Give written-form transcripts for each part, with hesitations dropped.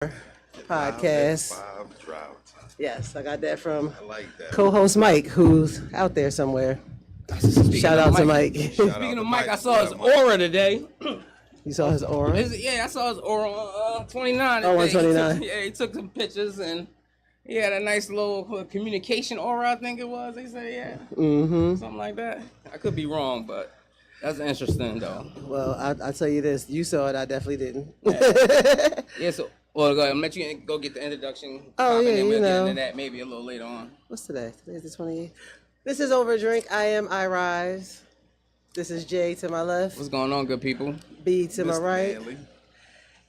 podcast. Five drought. Yes, I got that from I like that. co-host Mike, who's out there somewhere. Shout out to Mike. Speaking of Mike, I saw his aura today. You saw his aura? Yeah, I saw his aura on 29. Oh, today. 129. He took some pictures and he had a nice little communication aura, I think it was. They say, yeah. Mm-hmm. Something like that. I could be wrong, but that's interesting, though. Well, I'll tell you this. You saw it. I definitely didn't. Yeah, so, well, go ahead. I'll let you go get the introduction. Oh, yeah, and then you we'll know. get into that maybe a little later on. What's today? Today's the 28th. This is Over a Drink. I am I Rise. This is Jay to my left. What's going on, good people? B to my Mr. right.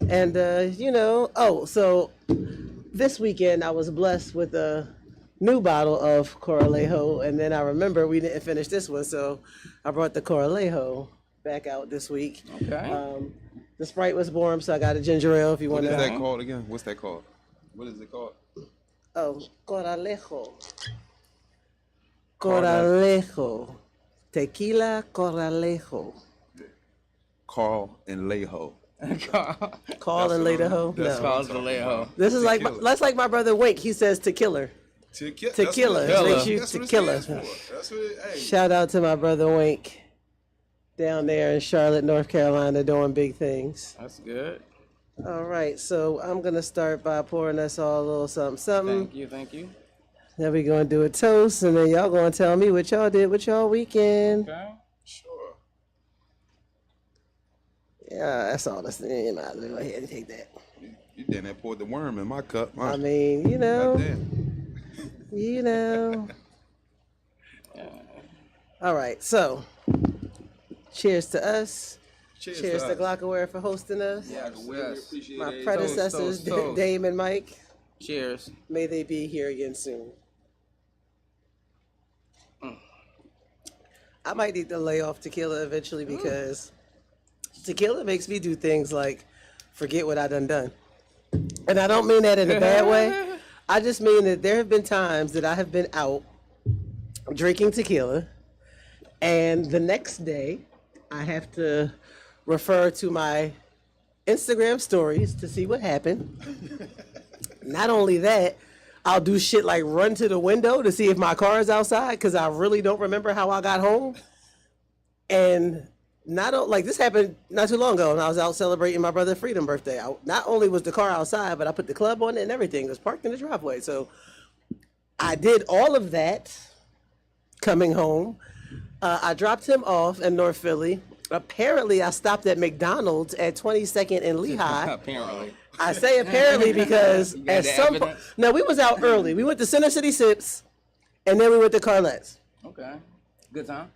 Manley. And, so this weekend I was blessed with a new bottle of Coralejo, and then I remember we didn't finish this one, so I brought the Coralejo back out this week. Okay. The Sprite was warm, so I got a ginger ale if you What want is to. that called again? What's that called? What is it called? Oh, Coralejo. Tequila Coralejo. Carl and Leho. Call and later ho. That's No. Calls the Leho. This is like Tequila. that's like my brother Wink. He says tequila. Tequila. Makes you That's what it tequila. stands for. That's what it, hey. Shout out to my brother Wink down there in Charlotte, North Carolina, doing big things. That's good. All right, so I'm gonna start by pouring us all a little something. Thank you. Then we gonna do a toast, and then y'all gonna tell me what y'all did with y'all weekend. Okay. Sure. Yeah, that's all. That's Go ahead and take that. You done that poured the worm in my cup. Huh? I mean, Goddamn. you know. All right, so cheers to us. Cheers to us. Glockaware for hosting us. Yes, We appreciate My it. predecessors, toast. Dame and Mike. Cheers. May they be here again soon. I might need to lay off tequila eventually because tequila makes me do things like forget what I done. And I don't mean that in a bad way. I just mean that there have been times that I have been out drinking tequila, and the next day I have to refer to my Instagram stories to see what happened. Not only that, I'll do shit like run to the window to see if my car is outside because I really don't remember how I got home. And like this happened not too long ago, and I was out celebrating my brother's Freedom birthday. Not only was the car outside, but I put the club on it and everything. It was parked in the driveway. So I did all of that coming home. I dropped him off in North Philly. Apparently, I stopped at McDonald's at 22nd and Lehigh. Apparently. I say apparently because You got at the some point, evidence? no, we was out early. We went to Center City Sips, and then we went to Carlette's. Okay. Good time.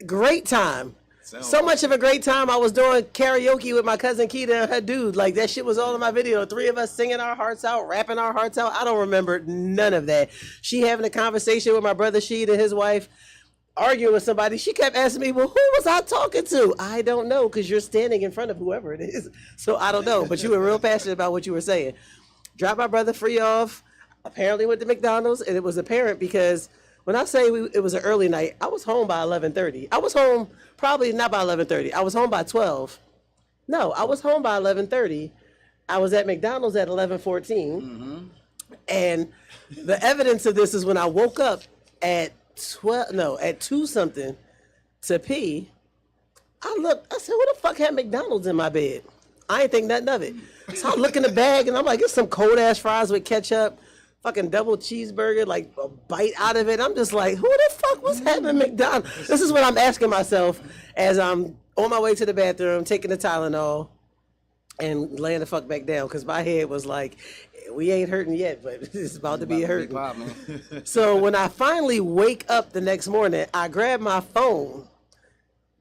Great time. Sounds So like much of a great time. I was doing karaoke with my cousin Keita and her dude. Like that shit was all in my video. The three of us singing our hearts out, rapping our hearts out. I don't remember none of that. She having a conversation with my brother Sheed and his wife, arguing with somebody. She kept asking me, well, who was I talking to? I don't know, because you're standing in front of whoever it is. So I don't know. But you were real passionate about what you were saying. Dropped my brother free off. Apparently went to McDonald's, and it was apparent because when I say it was an early night, I was home by 11:30. I was home probably not by 11:30. I was home by 12. No, I was home by 11:30. I was at McDonald's at 11:14. And the evidence of this is when I woke up at 2 something to pee. I looked, I said, what the fuck had McDonald's in my bed? I ain't think nothing of it. So I look in the bag and I'm like, it's some cold ass fries with ketchup, fucking double cheeseburger, like a bite out of it. I'm just like, who the fuck was having McDonald's? This is what I'm asking myself as I'm on my way to the bathroom, taking the Tylenol and laying the fuck back down. Cause my head was like, we ain't hurting yet, but it's about to be hurting. Pop, man. So when I finally wake up the next morning, I grab my phone,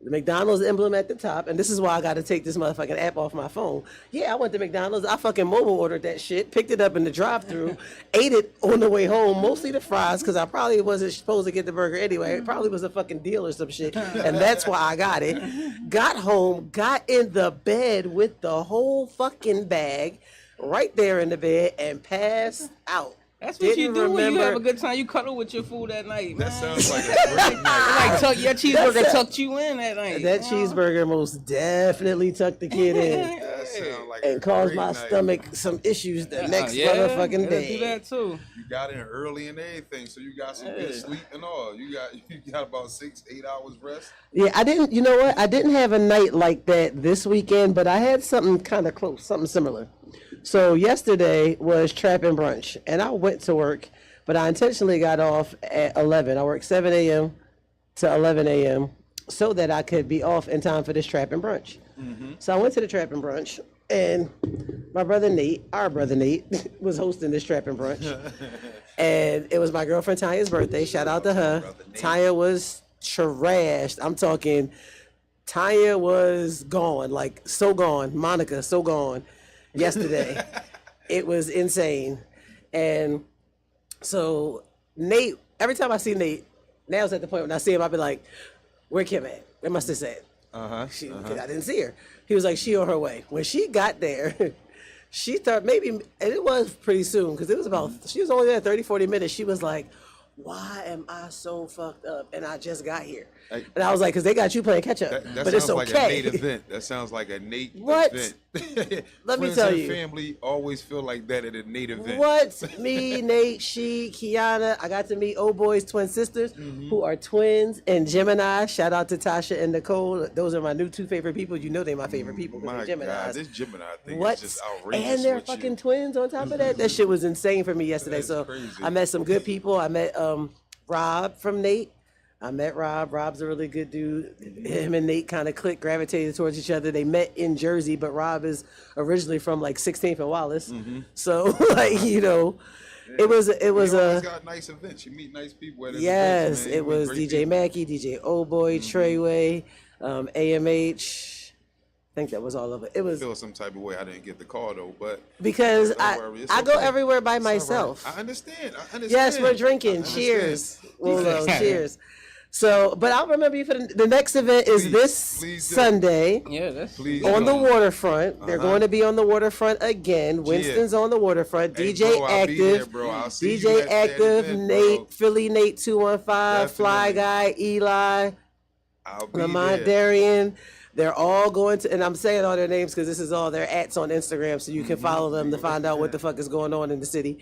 the McDonald's emblem at the top, and this is why I got to take this motherfucking app off my phone. Yeah, I went to McDonald's. I fucking mobile ordered that shit, picked it up in the drive-thru, ate it on the way home, mostly the fries, because I probably wasn't supposed to get the burger anyway. It probably was a fucking deal or some shit, and that's why I got it. Got home, got in the bed with the whole fucking bag, right there in the bed, and passed out. That's what you Didn't do when you have a remember- good time. You cuddle with your food at night, man. That sounds like a great night. Like your cheeseburger That's- tucked you in at night. That cheeseburger most definitely tucked the kid in. That sound like and a caused great my night. stomach some issues the next motherfucking it'll day. do that too. You got in early and everything, so you got some good Yeah. sleep and all. You got about 6-8 hours rest. Yeah, I didn't. You know what? I didn't have a night like that this weekend, but I had something kind of close, something similar. So yesterday was trap and brunch, and I went to work, but I intentionally got off at 11. I worked 7 a.m. to 11 a.m. so that I could be off in time for this trap and brunch. So I went to the trap and brunch, and my brother Nate, our brother Nate, was hosting this trap and brunch. And it was my girlfriend Taya's birthday. Shout out to her. Taya was trashed. I'm talking, Taya was gone, like so gone. Monica, so gone yesterday. It was insane. And so Nate, every time I see Nate, now it's at the point when I see him, I'll be like, where Kim at? Where my sis at? I didn't see her. He was like, she on her way. When she got there, she thought maybe, and it was pretty soon, because it was about, she was only there 30, 40 minutes. She was like, why am I so fucked up? And I just got here. And I was like, because they got you playing catch up. That But it's sounds like a okay. Nate event. That sounds like a Nate What? event. Let me Friends tell and you. family always feel like that at a Nate event. What? Me, Nate, she, Kiana. I got to meet old boy's twin sisters, who are twins and Gemini. Shout out to Tasha and Nicole. Those are my new two favorite people. You know they're my favorite people because My they're Geminis. God, this Gemini thing What? is just outrageous. And they're with fucking you. twins on top of that. That shit was insane for me yesterday. That's So crazy. I met some good people. I met Rob from Nate. I met Rob. Rob's a really good dude. Him and Nate kind of clicked, gravitated towards each other. They met in Jersey, but Rob is originally from like 16th and Wallace. So like, you know, it was You always a got nice events. You meet nice people at his yes. events, man. You It meet was great DJ people. Mackey, DJ Oboy, Treyway, AMH. I think that was all of it. It I was feel some type of way. I didn't get the call though, but because don't worry, it's I go okay. everywhere by it's all right. myself. I understand. Yes, we're I drinking. understand. Cheers. Wolo, cheers. So, but I'll remember you for the next event is Please, this please do. Sunday Yeah, that's Please on do. the waterfront. They're Uh-huh. going to be on the waterfront again. Winston's on the waterfront. Hey, DJ bro, I'll be there, Active, bro. I'll see you DJ at that Active, event, Nate, bro. Philly Nate 215, Fly Definitely. Guy, Eli, I'll be Lamont there. Darian. They're all going to, and I'm saying all their names because this is all their ats on Instagram, so you can follow them to find out what the fuck is going on in the city.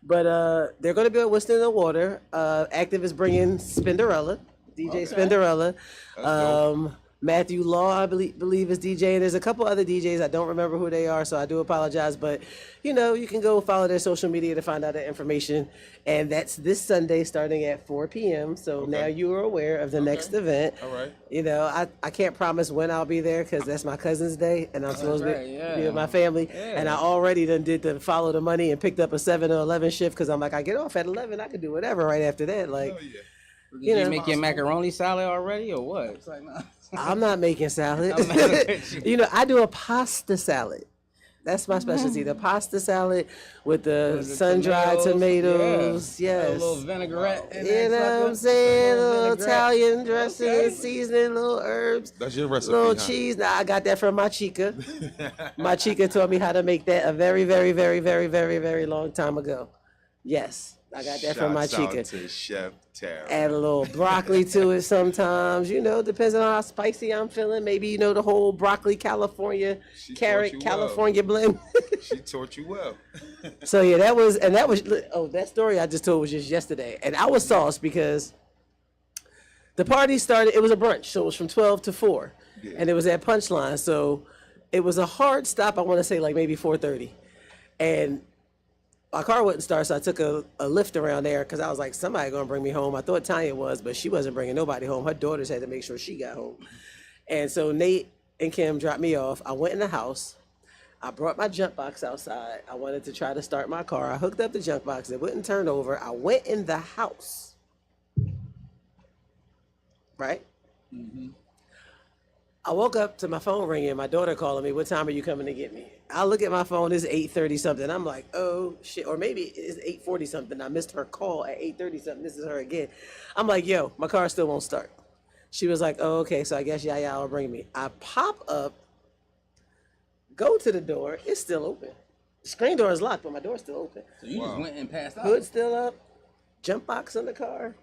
But they're going to be at Winston in the Water. Active is bringing Spinderella, DJ Spinderella. dope. Matthew Law, I believe is DJ. There's a couple other DJs. I don't remember who they are, so I do apologize. But, you know, you can go follow their social media to find out that information. And that's this Sunday starting at 4 p.m. So now you are aware of the next event. All right. You know, I can't promise when I'll be there because that's my cousin's day and I'm supposed to right, yeah. be with my family. And I already done did the follow the money and picked up a 7 or 11 shift because I'm like, I get off at 11. I could do whatever right after that. Like, Oh yeah. Did you you know. make your macaroni salad already or what? It's like, no. I'm not making salad. I'm mad at you. You know, I do a pasta salad. That's my specialty. The pasta salad with the With the sun-dried tomatoes. yeah. Yes. A little vinaigrette. in You that know what I'm sucker. saying? A little vinaigrette. Italian dressing, Okay. seasoning, little herbs. That's your recipe. Little huh? cheese. Now I got that from my chica. My chica taught me how to make that a very, very, very, very, very, very long time ago. Yes, I got that from my Shouts out chica. to Chef Tara. Add a little broccoli to it sometimes. You know, depends on how spicy I'm feeling. Maybe you know the whole broccoli California, She taught carrot you well. California blend. She taught you well. So yeah, that was that story I just told was just yesterday, and I was sauced because the party started. It was a brunch, so it was from 12 to 4, and it was at Punchline. So it was a hard stop. I want to say like maybe 4:30, and my car wouldn't start, so I took a lift around there because I was like, somebody gonna bring me home. I thought Tanya was, but she wasn't bringing nobody home. Her daughters had to make sure she got home, and so Nate and Kim dropped me off. I went in the house. I brought my jump box outside. I wanted to try to start my car. I hooked up the jump box. It wouldn't turn over. I went in the house. Right? I woke up to my phone ringing. My daughter calling me. What time are you coming to get me? I look at my phone. It's 8:30 something. I'm like, oh shit. Or maybe it's 8:40 something. I missed her call at 8:30 something. This is her again. I'm like, yo, my car still won't start. She was like, oh, okay. So I guess Yaya will bring me. I pop up. Go to the door, it's still open. The screen door is locked, but my door's still open. So you just went and passed out. Hood still up, jump box in the car.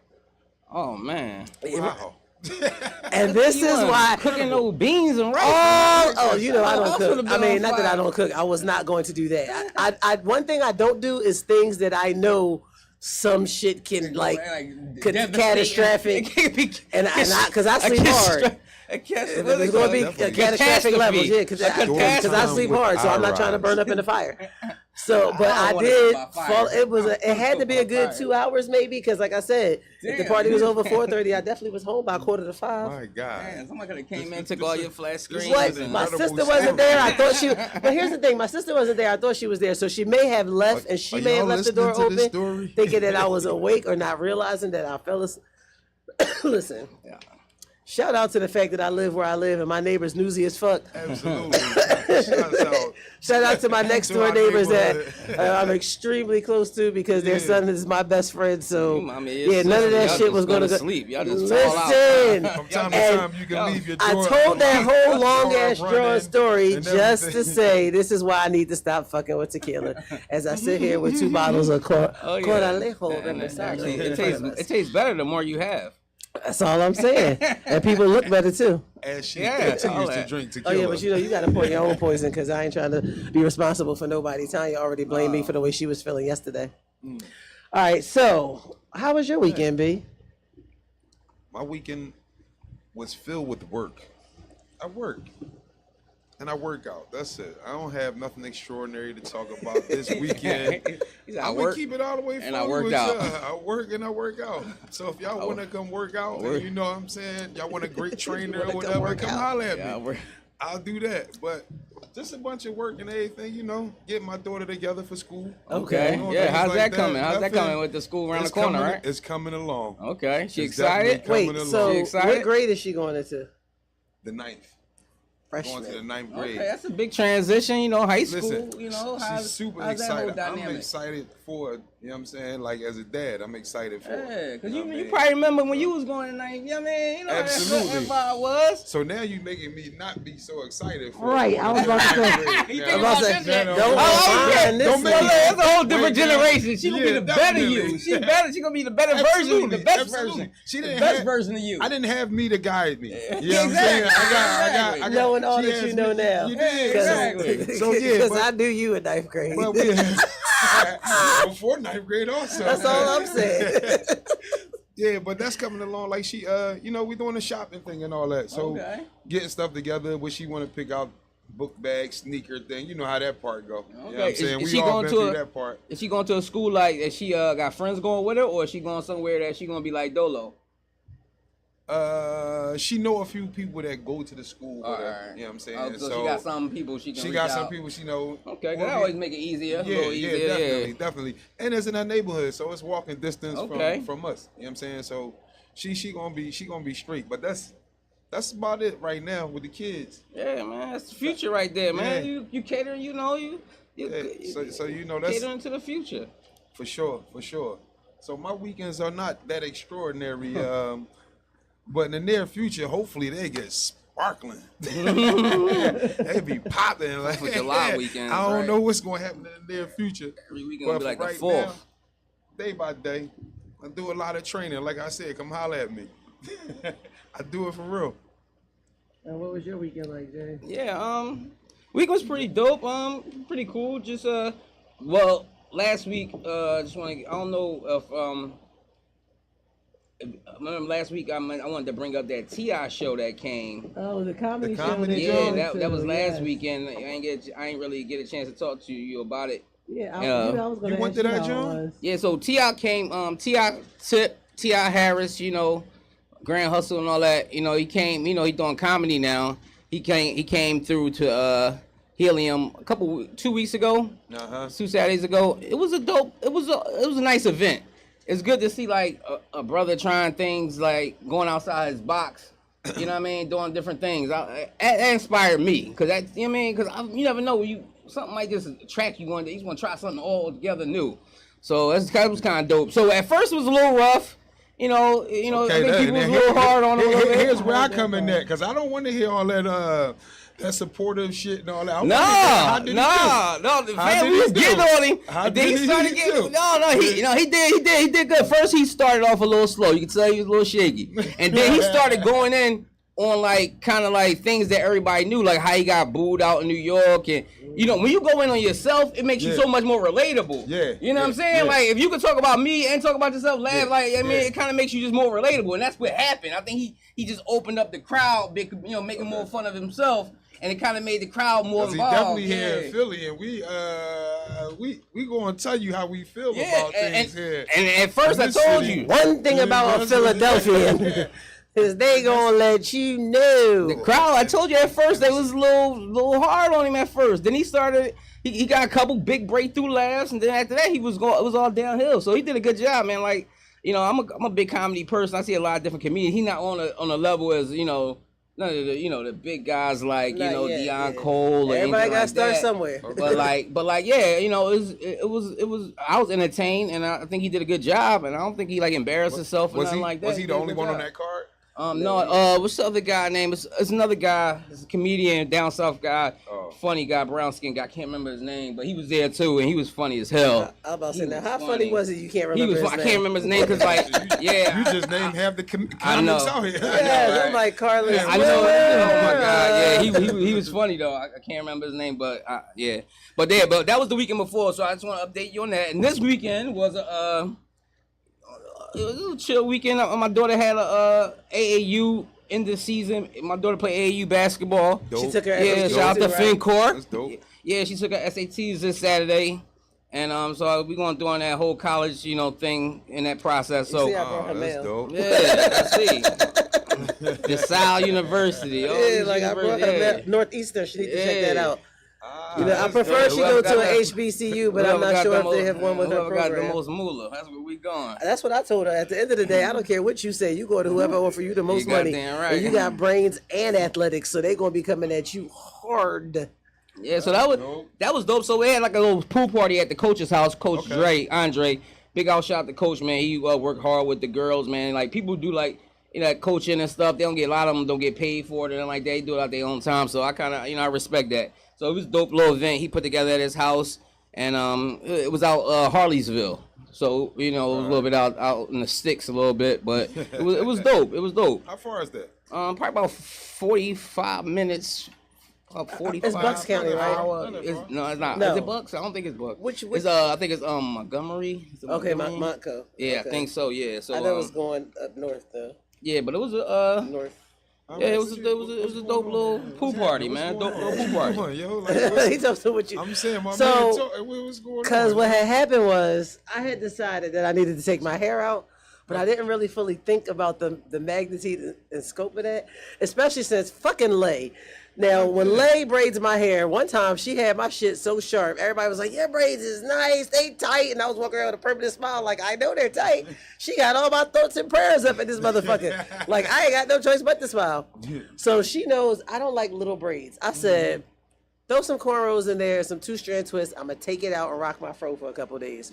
Oh man. It, Wow. And this is why cooking those beans and rice. you know I don't House cook. would've been I mean, on not that I fire. don't cook. I was not going to do that. I one thing I don't do is things that I know some shit can like could catastrophic. And because I sleep hard. It's going to be a catastrophic levels, yeah, because I sleep hard, so I'm not trying to burn up in the fire. So, but I did fall. It had to be a good 2 hours, maybe, because like I said, if the party was over 4:30, I definitely was home by 4:45. My God. Man, somebody could have came in, took all your flat screens. What? and- My incredible sister wasn't there. I thought story. But here's the thing: my sister wasn't there. I thought she was there, so she may have left, and she Are may have y'all left the door listening to this open, story? thinking that I was awake or not realizing that I fell asleep. Listen. Shout out to the fact that I live where I live and my neighbor's newsy as fuck. Absolutely. Shout out to my next door neighbors that I'm extremely close to because their son is my best friend. So yeah, none of that shit was gonna go. sleep. Y'all just fall out. Listen, From time to time, you can leave your door. I told that whole long ass door drawing running story and just to everything. say this is why I need to stop fucking with tequila. As I sit here with 2 bottles of Coralejo And Reposado. it tastes better the more you have. That's all I'm saying. And people look better too. As she Yeah, continues all to that. drink Oh tequila. yeah, but you gotta pour your own poison because I ain't trying to be responsible for nobody. Tanya already blamed me for the way she was feeling yesterday. All right, so how was your weekend, B? My weekend was filled with work. I work. And I work out. That's it. I don't have nothing extraordinary to talk about this weekend. He's I'm gonna keep it all the way and I funny worked with out. y'all. I work and I work out. So if y'all want to come work out, and you know what I'm saying, y'all want a great trainer or whatever, come holler at me. I'll do that. But just a bunch of work and everything, you know, getting my daughter together for school. Okay. You know, Yeah, things how's like that coming? How's that Nothing- coming with the school around the it's corner, coming, right? It's coming along. Okay, she It's definitely excited? coming Wait, along. so You excited? what grade is she going into? The 9th. Going to the Freshman. 9th grade. Okay, that's a big transition, you know, high school, Listen, you know, she's super how's that whole excited. I'm dynamic? excited for, you know what I'm saying? Like, as a dad, I'm excited for it. Yeah, because know you, what I you mean? probably remember when you was going to ninth, you know what I mean? You know, Absolutely. that's how it was. So now you making me not be so excited for Right, it. I was about to say. You I think was about about to this say, shit? no, don't no. mind this Don't make nigga. me- That's a whole different Wait, now. generation. She gonna be Yeah, the better you. definitely. She better. She gonna be the better version, of you, the best Absolutely. version. She The didn't best have- version of you. I didn't have me to guide me. You know what I'm Exactly. saying? I got Knowing all she that has you know me- now. You did. Exactly. So yeah, Because but- I knew you in 9th grade. Well, we before 9th grade also. That's all I'm saying. Yeah, but that's coming along. Like she, you know, we doing the shopping thing and all that. So Okay. getting stuff together. What she want to pick out, book bag, sneaker thing. You know how that part go. You know what Okay. I'm Is- saying? is We she all going been to through a- that part. Is she going to a school like that? She got friends going with her, or is she going somewhere that she gonna be like Dolo? She know a few people that go to the school with her. Alright. You know what I'm saying? So she got some people she can. She reach got some out. people she know. Okay, Well, that always make it easier. a Yeah, little easier. definitely, definitely. And it's in her neighborhood, so it's walking distance Okay. from us. You know what I'm saying? So she gonna be straight. But that's about it right now with the kids. Yeah, man, that's the future right there, man. Yeah. You catering, you know, you Yeah, so you know that's catering to the future. for sure. So my weekends are not that extraordinary. But in the near future, hopefully they get sparkling. They be popping like for July weekends, I don't right? know what's gonna happen in the near future. Every weekend But will be for like the right 4th. now, day by day, I do a lot of training. Like I said, come holler at me. I do it for real. And what was your weekend like, Jay? Yeah, week was pretty dope. Pretty cool. Just well, last week, just want to. I don't know if I remember last week I wanted to bring up that T.I. show that came. Oh, the comedy The show. comedy they Yeah, show? going that was to, last yes. weekend. I ain't really get a chance to talk to you about it. Yeah, Yeah. I was going You to went ask to you that, how it John? was. Yeah, so T.I. came, T.I. Tip, T.I. Harris, you know, Grand Hustle and all that. You know, he came, you know, he doing comedy now. He came through to Helium 2 weeks ago, 2 Saturdays ago. It was it was a nice event. It's good to see like a brother trying things, like going outside his box. You know what I mean? Doing different things. That inspired me, cause that, you know what I mean? Cause you never know, something might just attract you one day. You just want to try something altogether new. So that was kind of dope. So at first it was a little rough. You know, I think people was a little hard on him. Here's where I come in at, because I don't want to hear all that that supportive shit and all that. No. The family was getting on him. And then he started getting. He did good. First, he started off a little slow. You can tell he was a little shaky, and then he started going in on like kind of like things that everybody knew, like how he got booed out in New York, and when you go in on yourself, it makes you so much more relatable. Yeah, you know what I'm saying? Yeah. Like if you can talk about me and talk about yourself, laugh, it kind of makes you just more relatable, and that's what happened. I think he just opened up the crowd, making more fun of himself, and it kind of made the crowd more involved. He definitely here in Philly, and we gonna tell you how we feel about things here. And at first, I told you one thing about a Philadelphian. Cause they gonna let you know. The crowd, I told you at first, they was a little hard on him at first. Then he started, he got a couple big breakthrough laughs, and then after that it was all downhill. So he did a good job, man. Like, I'm a big comedy person. I see a lot of different comedians. He's not on a level as, none of the big guys like, Deion Cole or everybody got to start that. Somewhere. But it was I was entertained, and I think he did a good job, and I don't think he like embarrassed himself or nothing like that. Was he the only one on that card? No, what's the other guy name? It's another guy. It's a comedian, down south guy, funny guy, brown skin guy. I can't remember his name, but he was there too, and he was funny as hell. I was about to say, now how funny was he? You can't remember his name. I can't remember his name because you just named half the comics out here. Yeah, I'm like Carlos. I know. Oh my God, yeah, he was funny though. I can't remember his name, but yeah. But that was the weekend before, so I just want to update you on that. And this weekend was it was a chill weekend. My daughter had a AAU in the season. My daughter played AAU basketball. Dope. She took her SATs. Shout out to FinCorp. That's dope. Yeah, she took her SATs this Saturday. And so we're going through on that whole college, thing in that process. So that's dope. Yeah, I see. DeSalle University. I brought her Northeastern. She need to check that out. I prefer she go to an HBCU, but I'm not sure if they have one with her program. Got the most moolah. That's where we going. That's what I told her. At the end of the day, I don't care what you say. You go to whoever offer you the most money. Right. And you got brains and athletics, so they're going to be coming at you hard. Yeah, so that was dope. So we had like a little pool party at the coach's house. Coach Andre. Big out shout out to Coach, man. He worked hard with the girls, man. Like people do like, coaching and stuff. They don't get, a lot of them don't get paid for it and like that. They do it out their own time. So I kind of, I respect that. So it was a dope little event he put together at his house, and it was out Harleysville. So it was a little bit out in the sticks a little bit, but it was dope. It was dope. How far is that? Probably about 45 minutes. 45. It's Bucks County, right? No, it's not. No. Is it Bucks? I don't think it's Bucks. Which? It's I think it's Montgomery. Okay, Montco. Yeah, okay. I think so. Yeah. So I know it was going up north though. Yeah, but it was north. Yeah, it was a dope little pool party, man. Dope little pool party. He talks to what you. I'm saying, my man, what's going on? Because what had happened was I had decided that I needed to take my hair out, but I didn't really fully think about the magnitude and scope of that, especially since fucking Lay. Now, when Lay braids my hair, one time she had my shit so sharp, everybody was like, "Your braids is nice, they tight," and I was walking around with a permanent smile, like, I know they're tight. She got all my thoughts and prayers up in this motherfucker. Like, I ain't got no choice but to smile. So she knows I don't like little braids. I said, throw some cornrows in there, some 2-strand twists. I'm going to take it out and rock my fro for a couple days.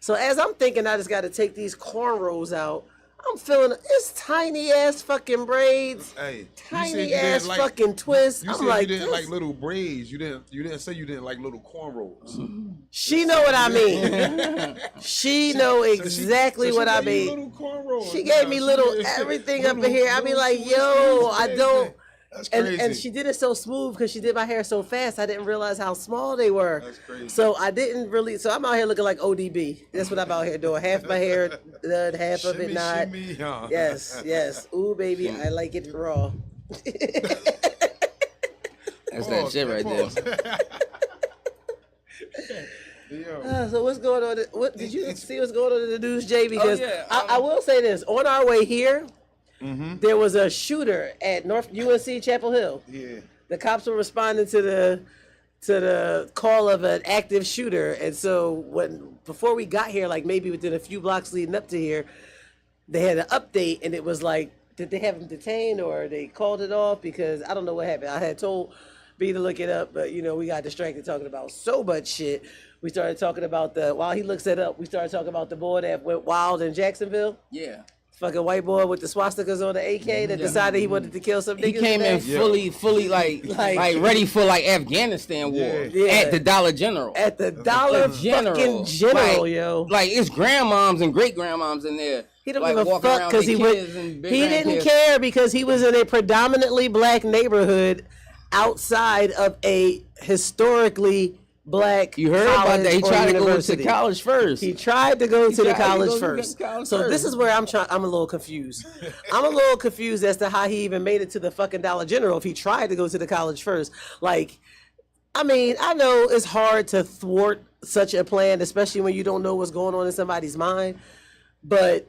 So as I'm thinking I just got to take these cornrows out, I'm feeling it's tiny ass fucking braids, tiny ass fucking twists. You said you didn't like little braids. You didn't say you didn't like little cornrows. She know what I mean. She know exactly what I mean. Little cornrows. She gave me little everything up in here. I be like, yo, I don't. That's crazy. And she did it so smooth because she did my hair so fast. I didn't realize how small they were. That's crazy. So I didn't really. So I'm out here looking like ODB. That's what I'm out here doing. Half my hair done, half of it not. Shimmy, huh? Yes. Ooh, baby, I like it raw. That's that shit right there. So what's going on? What did you see? What's going on in the news, Jay? Because I will say this: on our way here. Mm-hmm. There was a shooter at North UNC Chapel Hill. Yeah. The cops were responding to the call of an active shooter, and so before we got here, like maybe within a few blocks leading up to here, they had an update, and it was like, did they have him detained or they called it off? Because I don't know what happened. I had told B to look it up, but we got distracted talking about so much shit. We started talking about while he looks it up, we started talking about the boy that went wild in Jacksonville. Yeah. Fucking white boy with the swastikas on the AK that decided he wanted to kill some niggas. He came in fully like ready for like Afghanistan war at the Dollar General. At the Dollar fucking General, yo. Like it's grandmoms and great grandmoms in there. He don't give a fuck because he didn't care because he was in a predominantly black neighborhood outside of a historically black. You heard about that? He tried to go to college first. He tried to go to the college first. So this is where I'm a little confused. I'm a little confused as to how he even made it to the fucking Dollar General if he tried to go to the college first. Like, I mean, I know it's hard to thwart such a plan, especially when you don't know what's going on in somebody's mind, but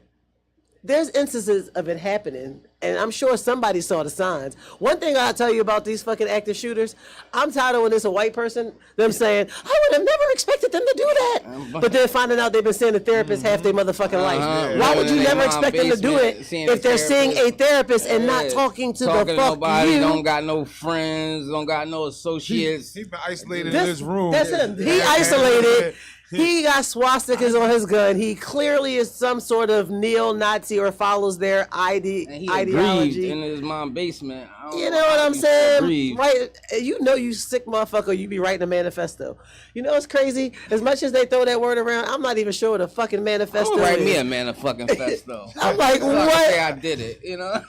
there's instances of it happening, and I'm sure somebody saw the signs. One thing I'll tell you about these fucking active shooters, I'm tired of when it's a white person, them saying, I would have never expected them to do that. But then finding out they've been seeing a therapist half their motherfucking life. Why would you never expect them to do it if they're seeing a therapist and not talking to the fuck nobody, you? Don't got no friends, don't got no associates. He been isolated in his room. That's him. He isolated. He got swastikas on his gun. He clearly is some sort of neo-Nazi or follows their ideology. In his mom's basement. You know what I'm saying? Right? You know you sick motherfucker. You be writing a manifesto. You know what's crazy? As much as they throw that word around, I'm not even sure what a fucking manifesto is. Write me a manifesto. I'm like, what? I did it. You know,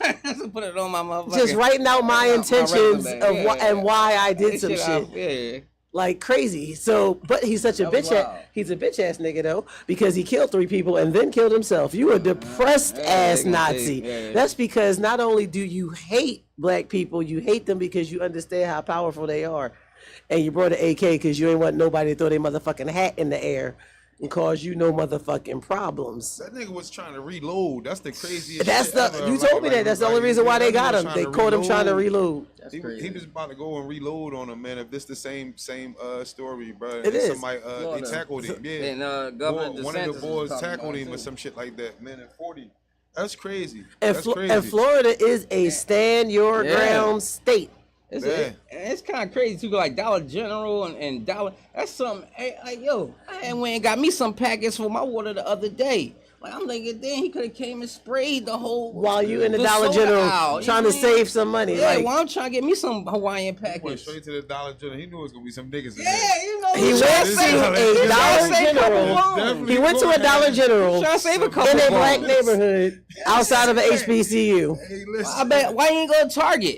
put it on my motherfucker. Just writing out my intentions of why I did some shit. Like crazy. So, but he's such a bitch ass. He's a bitch ass nigga though, because he killed 3 people and then killed himself. You a depressed ass Nazi. That's because not only do you hate black people, you hate them because you understand how powerful they are, and you brought an AK because you ain't want nobody to throw their motherfucking hat in the air and cause you no motherfucking problems. That nigga was trying to reload. That's the craziest That's shit the ever. you told me that. That's the only reason why they got him. They caught him trying to reload. He was about to go and reload on him, man. If this the same story, bro. It is. Somebody they tackled him. Yeah. And one of the boys tackled him or some shit like that. Man, at 40. That's crazy. And Florida is a stand your ground state. It's kind of crazy too. Like Dollar General and Dollar. That's something. Like yo, I went and got me some packets for my water the other day. Like I'm thinking, then he could have came and sprayed the whole. While you in the Dollar General trying to save some money. Yeah, well, I'm trying to get me some Hawaiian packets. He went straight to the Dollar General. He knew it was gonna be some niggas in there. Yeah, you know. He went to a Dollar General. He went to a Dollar General Trying to save a couple in a black neighborhood outside of an HBCU. Hey, listen. I bet. Why you ain't go to Target?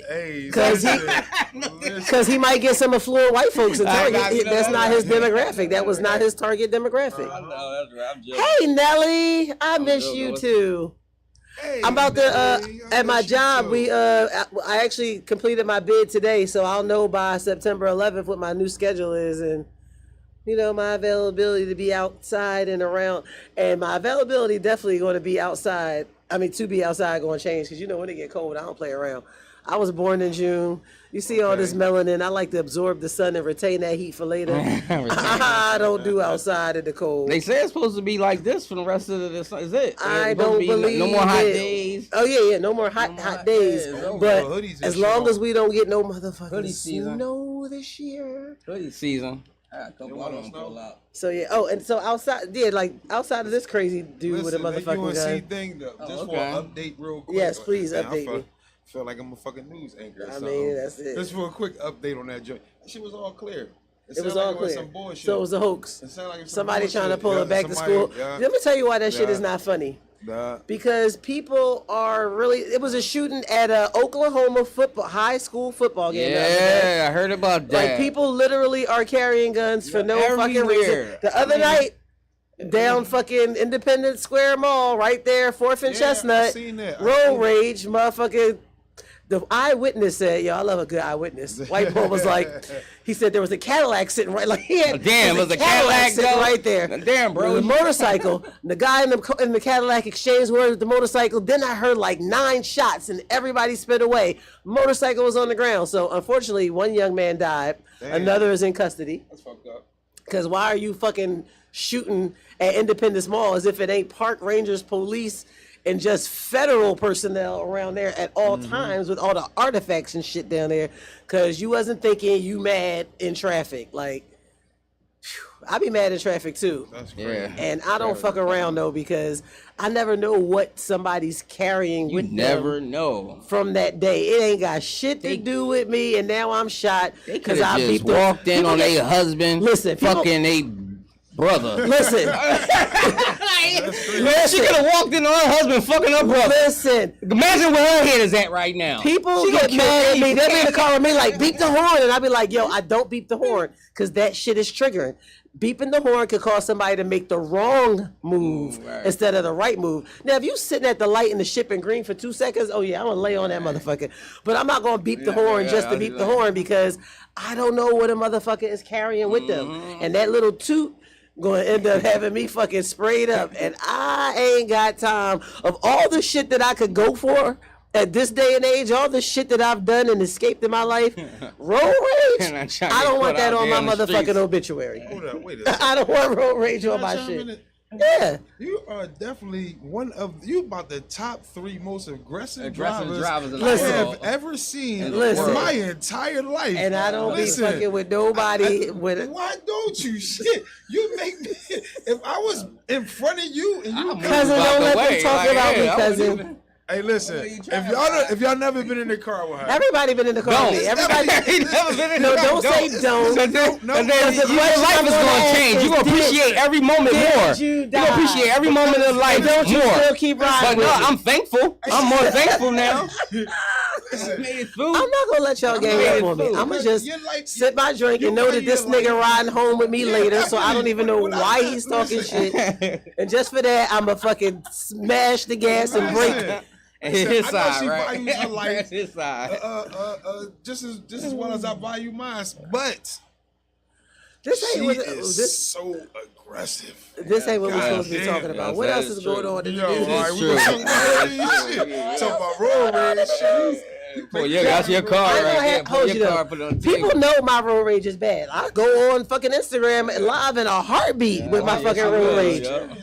Because he might get some affluent white folks in Target. That's not his demographic. That was not his target demographic. I know, that's right. I'm joking. Hey Nelly, I miss you too. Hey, I'm about to at my job. I actually completed my bid today, so I'll know by September 11th what my new schedule is, and you know my availability to be outside and around. And my availability definitely going to be outside. I mean, to be outside going to change because you know when it get cold, I don't play around. I was born in June. You see all this melanin. I like to absorb the sun and retain that heat for later. I don't do outside in the cold. They say it's supposed to be like this for the rest of the summer. Is it? I don't believe no more hot days. Oh yeah, no more hot days. But as long as we don't get no motherfucking snow this year. Hoodie season. So yeah. Oh, and so outside, like outside of this crazy dude with a motherfucking gun. Thing, just for an update, real quick. Yes, please update me. Feel like I'm a fucking news anchor. I mean, that's it. Just for a quick update on that joint. That shit was all clear. It was all clear. Some bullshit. So it was a hoax. It sounded like somebody trying to pull her back to school. Let me tell you why that shit is not funny. Because people are really. It was a shooting at a Oklahoma high school football game. Yeah, I heard about that. Like people literally are carrying guns for no fucking reason. The other night. Down fucking Independence Square Mall, right there, 4th and Chestnut. Road rage, motherfucking. The eyewitness said, "Yo, I love a good eyewitness." White boy was like, he said there was a Cadillac sitting right, like he had. Damn, it was a Cadillac sitting right there. Damn, bro. The motorcycle. The guy in the Cadillac exchanged words with the motorcycle. Then I heard like 9 shots, and everybody sped away. Motorcycle was on the ground. So unfortunately, one young man died. Damn. Another is in custody. That's fucked up. Because why are you fucking shooting at Independence Mall as if it ain't park rangers, police, and just federal personnel around there at all times with all the artifacts and shit down there? Because you wasn't thinking you mad in traffic. Like, I be mad in traffic too. That's crazy. Yeah. And I don't fuck around though because I never know what somebody's carrying with never them know. from that day. It ain't got shit to do with me, and now I'm shot because I just beat walked in on their husband, Listen, people- fucking a brother. Listen, Man, she could have walked in on her husband, fucking her brother. listen. Imagine where her head is at right now. People She get gonna mad at kill me. you. They be in the car with me like, beep the horn. And I be like, yo, I don't beep the horn because that shit is triggering. Beeping the horn could cause somebody to make the wrong move Right. instead of the right move. Now, if you sitting at the light and the ship in green for 2 seconds, oh yeah, I'm gonna lay on that motherfucker. But I'm not gonna beep the horn just to beep the horn because I don't know what a motherfucker is carrying with them. And that little toot gonna end up having me fucking sprayed up. And I ain't got time of all the shit that I could go for at this day and age, all the shit that I've done and escaped in my life. Road rage, And I'm trying to I don't get want put that out on there my in the motherfucking streets. obituary. Hold up, wait a second. I don't want road rage on Can I my chime in? shit. Yeah. You are definitely you about the top 3 most aggressive drivers in the I Listen. have ever seen in Listen. my entire life. And I don't Listen, be fucking with nobody with Why don't you shit? You make me. If I was in front of you and you, cousin, Out don't the let them way, talk like, about hey, me, I wouldn't cousin. even- hey, listen. If y'all never been in the car with her, Everybody been in the car Don't. with me. Everybody. He never been in No, the car. don't say don't. Because then, No, because then because the your question life I'm is gonna going to ask change. is, You're going to did- appreciate every moment did more. you You're die? going to appreciate every moment of life Don't you more. still keep riding But with no, me? I'm thankful. I'm more thankful now. listen, Made it through. I'm not gonna let y'all gang made up it on me. through. I'm gonna just You're like- sip my drink you and know that play this your nigga life. riding home with me Yeah, later, so I don't even know when I- why he's talking shit. And just for that, I'ma fucking smash the gas and brake. Listen, And listen, his I know side, she right? values her life. That's his side. Just as well as I value mine, but This she ain't what is so aggressive. this ain't what we're God supposed to be damn. talking about. Yes, What that else is is going true. on in the Yo, news? all right, we true. gonna talk about shit. Talk about road rage shit. Boy, you got your car I right don't there. have, Pull hold you your though. car, put it on the People table. know my road rage is bad. I go on fucking Instagram live in a heartbeat with my yes, fucking you road will, rage. yeah. I done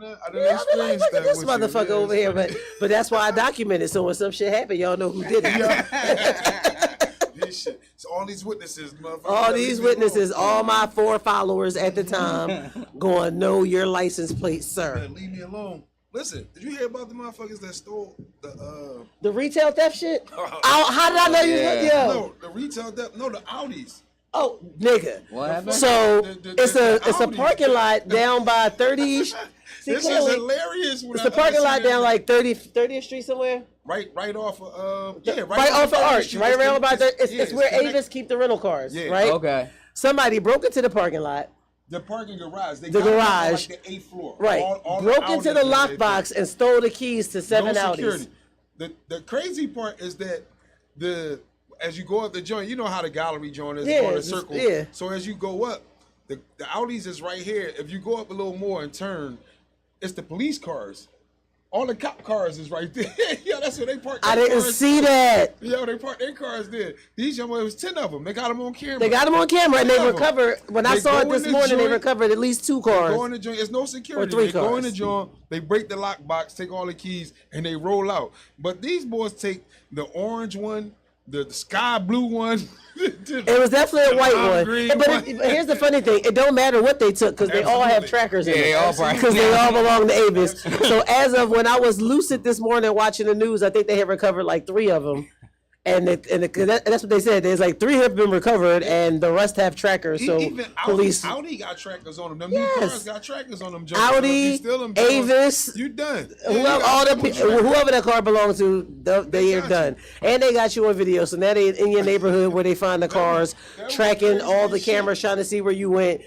Yeah, I be like, experienced look at that this with you. motherfucker Yeah, over here, but that's why I document it. So when some shit happen, y'all know who did it. This shit. So all these witnesses, motherfucker. All these witnesses, all my 4 followers at the time, going, know your license plate, sir. Man, leave me alone. Listen, did you hear about the motherfuckers that stole the The retail theft shit? How did I know you? Yeah. Yo. no, the retail theft, no, the Audis. Oh, nigga. What happened? So it's a Audi. parking lot down by 30. See, This is clearly, hilarious. When it's a parking lot down like 30th Street somewhere. right off of Right off the arch, Street. right around by It's- it's where connected. Avis keep the rental cars, Yeah. right? Okay. Somebody broke into the parking lot, The parking garage. They The got it on, garage. like the 8th floor. right? All Broke into Audis the and everything. lockbox and stole the keys to 7 No Audis. security. The crazy part is that as you go up the joint, you know how the gallery joint is Yeah, on a it's- circle. yeah. So as you go up, the Audis is right here. If you go up a little more and turn, it's the police cars. All the cop cars is right there. Yeah, that's where they park. I their didn't cars. see that. Yo, they parked their cars there. These young boys, it was 10 of them. They got them on camera. They got them on camera and they Yeah. recovered. When I They saw it go this in the morning, they joint, recovered at least 2 Go in cars. the joint. It's no security. Or 3 They go in the cars. joint, they break the lockbox, take all the keys, and they roll out. But these boys take the orange one, the sky blue one. It was definitely a white lime one. green But one. but here's the funny thing: it don't matter what they took because they all have Absolutely. trackers in Yeah, it. they all probably- because they all belong to Avis. So as of when I was lucid this morning watching the news, I think they had recovered like 3 of them. And that's what they said. There's like 3 have been recovered, and the rest have trackers. So Even police, Audi got trackers on them. Them Yes. new cars got trackers on them. Audi, Avis, You done. whoever, all the whoever that car belongs to, they are got done. And they got you on video, so now they in your neighborhood where they find the cars, that was tracking crazy all the shit. cameras, trying to see where you went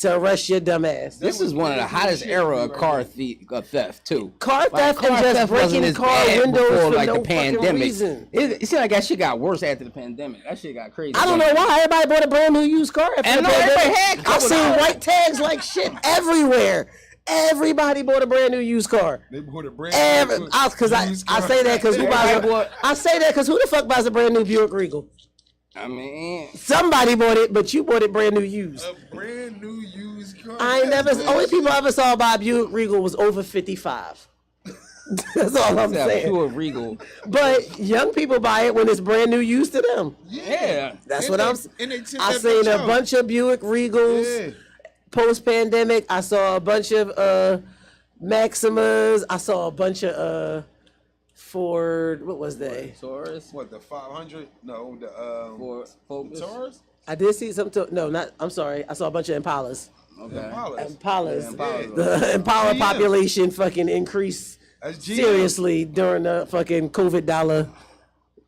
to arrest your dumb ass. This is one of the hottest era of car theft too. Car theft and just wasn't breaking as car bad windows before, for like no the fucking pandemic. reason. It seemed like that shit got worse after the pandemic. That shit got crazy. I don't know why everybody bought a brand new used car. After And the no, everybody pandemic. had I couple seen dollars. white tags like shit everywhere. Everybody bought a brand new used car. They bought a brand Because I used say that because who Everybody buys? bought- I say that because who the fuck buys a brand new Buick Regal? I mean, Somebody bought it, but you bought it brand new used. a brand new used car. I ain't never. Only people I ever saw buy a Buick Regal was over 55. That's all I'm that saying. pure regal. But young people buy it when it's brand new used to them. Yeah. That's And what they- I'm. and they tip I that seen bitch a out. bunch of Buick Regals. Yeah. post-pandemic. I saw a bunch of Maximas. I saw a bunch of Ford. What was they? Taurus. What, the 500? No, the Ford Focus. Taurus? I did see some. No, not. I'm sorry. I saw a bunch of Impalas. Okay. Impalas. Yeah, Impalas. The Impala GM. population fucking increased That's GM. seriously during the fucking COVID dollar,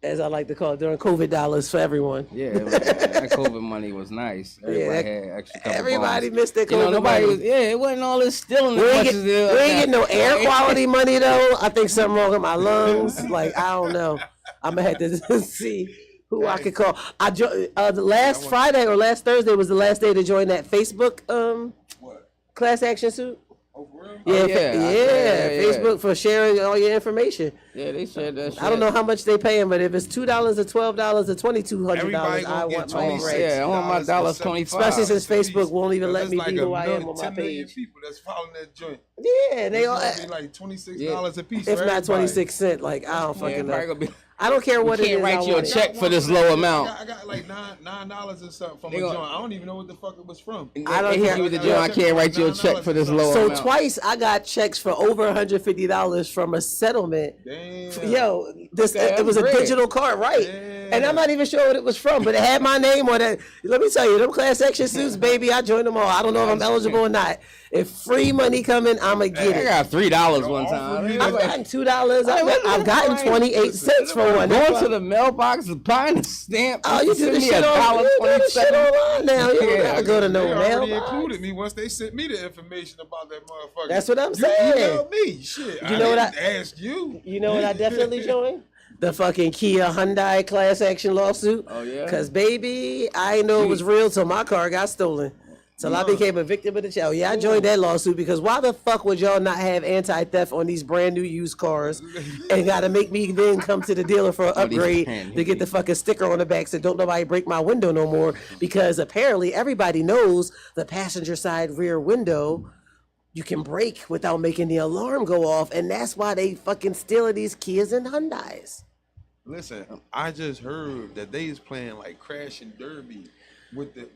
as I like to call it, during COVID dollars for everyone. Yeah, that COVID money was nice. Everybody had extra couple Everybody bones. missed their COVID You know, nobody money. Was, it wasn't all this stealing. We as ain't much get, as we ain't that. get no air quality money though. I think something wrong with my lungs. Like I don't know. I'm gonna have to see who I could call. The last Friday or last Thursday was the last day to join that Facebook What? class action suit. Oh, for real? Yeah, yeah. Facebook for sharing all your information. Yeah, they said that shit. I don't know how much they paying, but if it's $2 or $12 or $2,200, Everybody I gonna want get my $26. bread. Yeah, I want my dollars 25. Especially since Facebook won't even Because let me there's be like who I am on my 10 million page. people that's following that joint. Yeah, they It's all, gonna be like $26 a piece. if for not everybody. 26 cents. Like I don't Yeah, fucking probably know. gonna be. I don't care what it can't is. write I you a want it. check for this low amount. I got like $9 or something from They a gonna- joint. I don't even know what the fuck it was from. I don't They hit care. you with the joint, I can't write you a check for this low So amount. twice I got checks for over $150 from a settlement. Damn. Yo, this Okay, it was a that's great. digital card, right? Damn. And I'm not even sure what it was from, but it had my name on it. Let me tell you, them class action suits, baby, I joined them all. I don't know if I'm eligible or not. If free money coming, I'ma get I it. got $3 one offer time. me I've gotten $2. I've gotten Right. 28 cents for one. Going to the mailbox, buying a stamp. Oh, you do send the me shit on. You do the shit $1.27. online now. You don't Yeah, gotta go to no They already mailbox. included me once they sent me the information about that motherfucker. That's what I'm You saying. emailed me. Shit. You know what didn't ask you. You know what I definitely joined? The fucking Kia Hyundai class action lawsuit. Oh, yeah? Cause baby, I didn't know it was real till my car got stolen. Till I became a victim of the child. Yeah, I joined that lawsuit because why the fuck would y'all not have anti-theft on these brand new used cars and gotta make me then come to the dealer for an Oh, these upgrade brand new to get the fucking sticker on the back so don't nobody break my window no more? Because apparently everybody knows the passenger side rear window you can break without making the alarm go off, and that's why they fucking stealing these Kias and Hyundais. Listen, I just heard that they is playing like Crash and Derby with the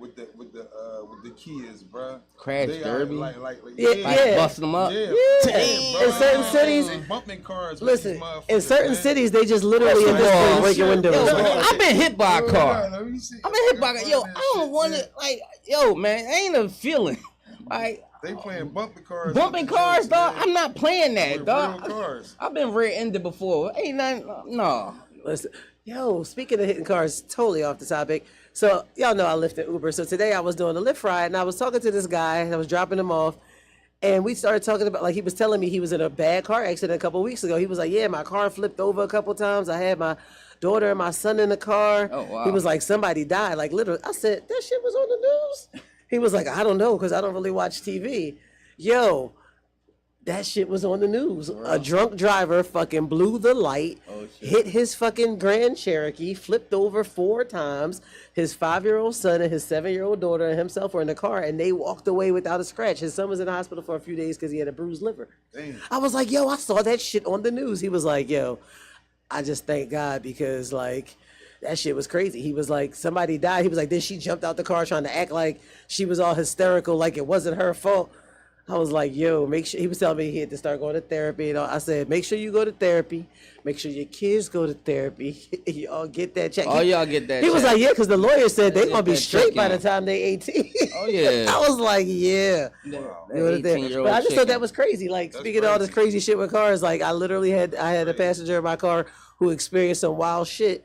kids, bruh. Crash They Derby? like Yeah, Like yeah. busting them up. Yeah, Yeah. bruh. In certain cities- They bumping cars. with Listen, these motherfuckers, in certain man. cities, they just literally in First of this all, thing breaking shit, windows. yo, man. I've been hit by a car. Let me see. I've been hit by a yo. I don't want to like yo man. Ain't a feeling like They playing bumping cars. bumping cars, dog. I'm not playing that, With dog. real cars. I've been rear-ended before. Ain't nothing. No. Listen, yo, speaking of hitting cars, totally off the topic. So y'all know I lift an Uber. So today I was doing a Lyft ride, and I was talking to this guy, and I was dropping him off, and we started talking about, like, he was telling me he was in a bad car accident a couple weeks ago. He was like, yeah, my car flipped over a couple times. I had my daughter and my son in the car. Oh, wow. He was like, somebody died. Like, literally. I said, that shit was on the news? He was like, I don't know, because I don't really watch TV. Yo, that shit was on the news. A drunk driver fucking blew the light, hit his fucking Grand Cherokee, flipped over 4 times. His 5-year-old son and his 7-year-old daughter and himself were in the car, and they walked away without a scratch. His son was in the hospital for a few days because he had a bruised liver. Damn. I was like, yo, I saw that shit on the news. He was like, yo, I just thank God because, like, that shit was crazy. He was like, somebody died. He was like, then she jumped out the car trying to act like she was all hysterical, like it wasn't her fault. I was like, yo, make sure, he was telling me he had to start going to therapy. And all. I said, make sure you go to therapy. Make sure your kids go to therapy. Y'all get that check. Oh, y'all get that He was check. like, yeah, because the lawyer said they're Get going to be that straight check by the in. time they 18. Oh, yeah. I was like, yeah. Wow. Go to therapy. 18-year-old But I just thought chicken. that was crazy. Like, That's speaking of all this crazy. crazy shit with cars, like, I literally had a passenger in my car who experienced some wild shit.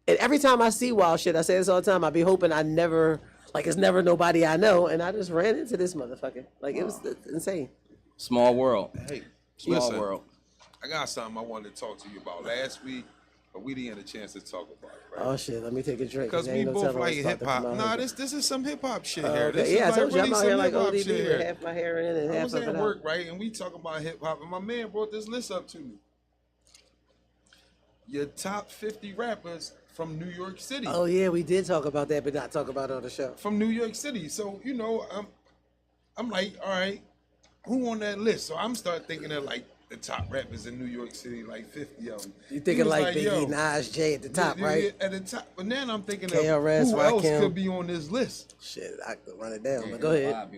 And every time I see wild shit, I say this all the time, I be hoping I never, like, it's never nobody I know. And I just ran into this motherfucker. Like, it was insane. Small world. Hey, Small listen, world. I got something I wanted to talk to you about last week, but we didn't get a chance to talk about it, right? Oh, shit. Let me take a drink. Because there we ain't no both telling like what's about hip to hop. come out Nah, here. this is some hip hop shit Oh, here. okay. This Yeah, I is told you, I'm really out here some like hip hop ODB shit with here. half my hair in and I half was of at it work, out. right, and we talking about hip hop, and my man brought this list up to me. Your top 50 rappers from New York City. Oh, yeah, we did talk about that, but not talk about it on the show. From New York City. So, I'm like, all right, who on that list? So I'm start thinking of like the top rappers in New York City, like 50 of them. You thinking like Biggie, Nas, Jay at the top, right? At the top. But then I'm thinking KRS, of who else Rakim. could be on this list. Shit, I could run it down, but go ahead.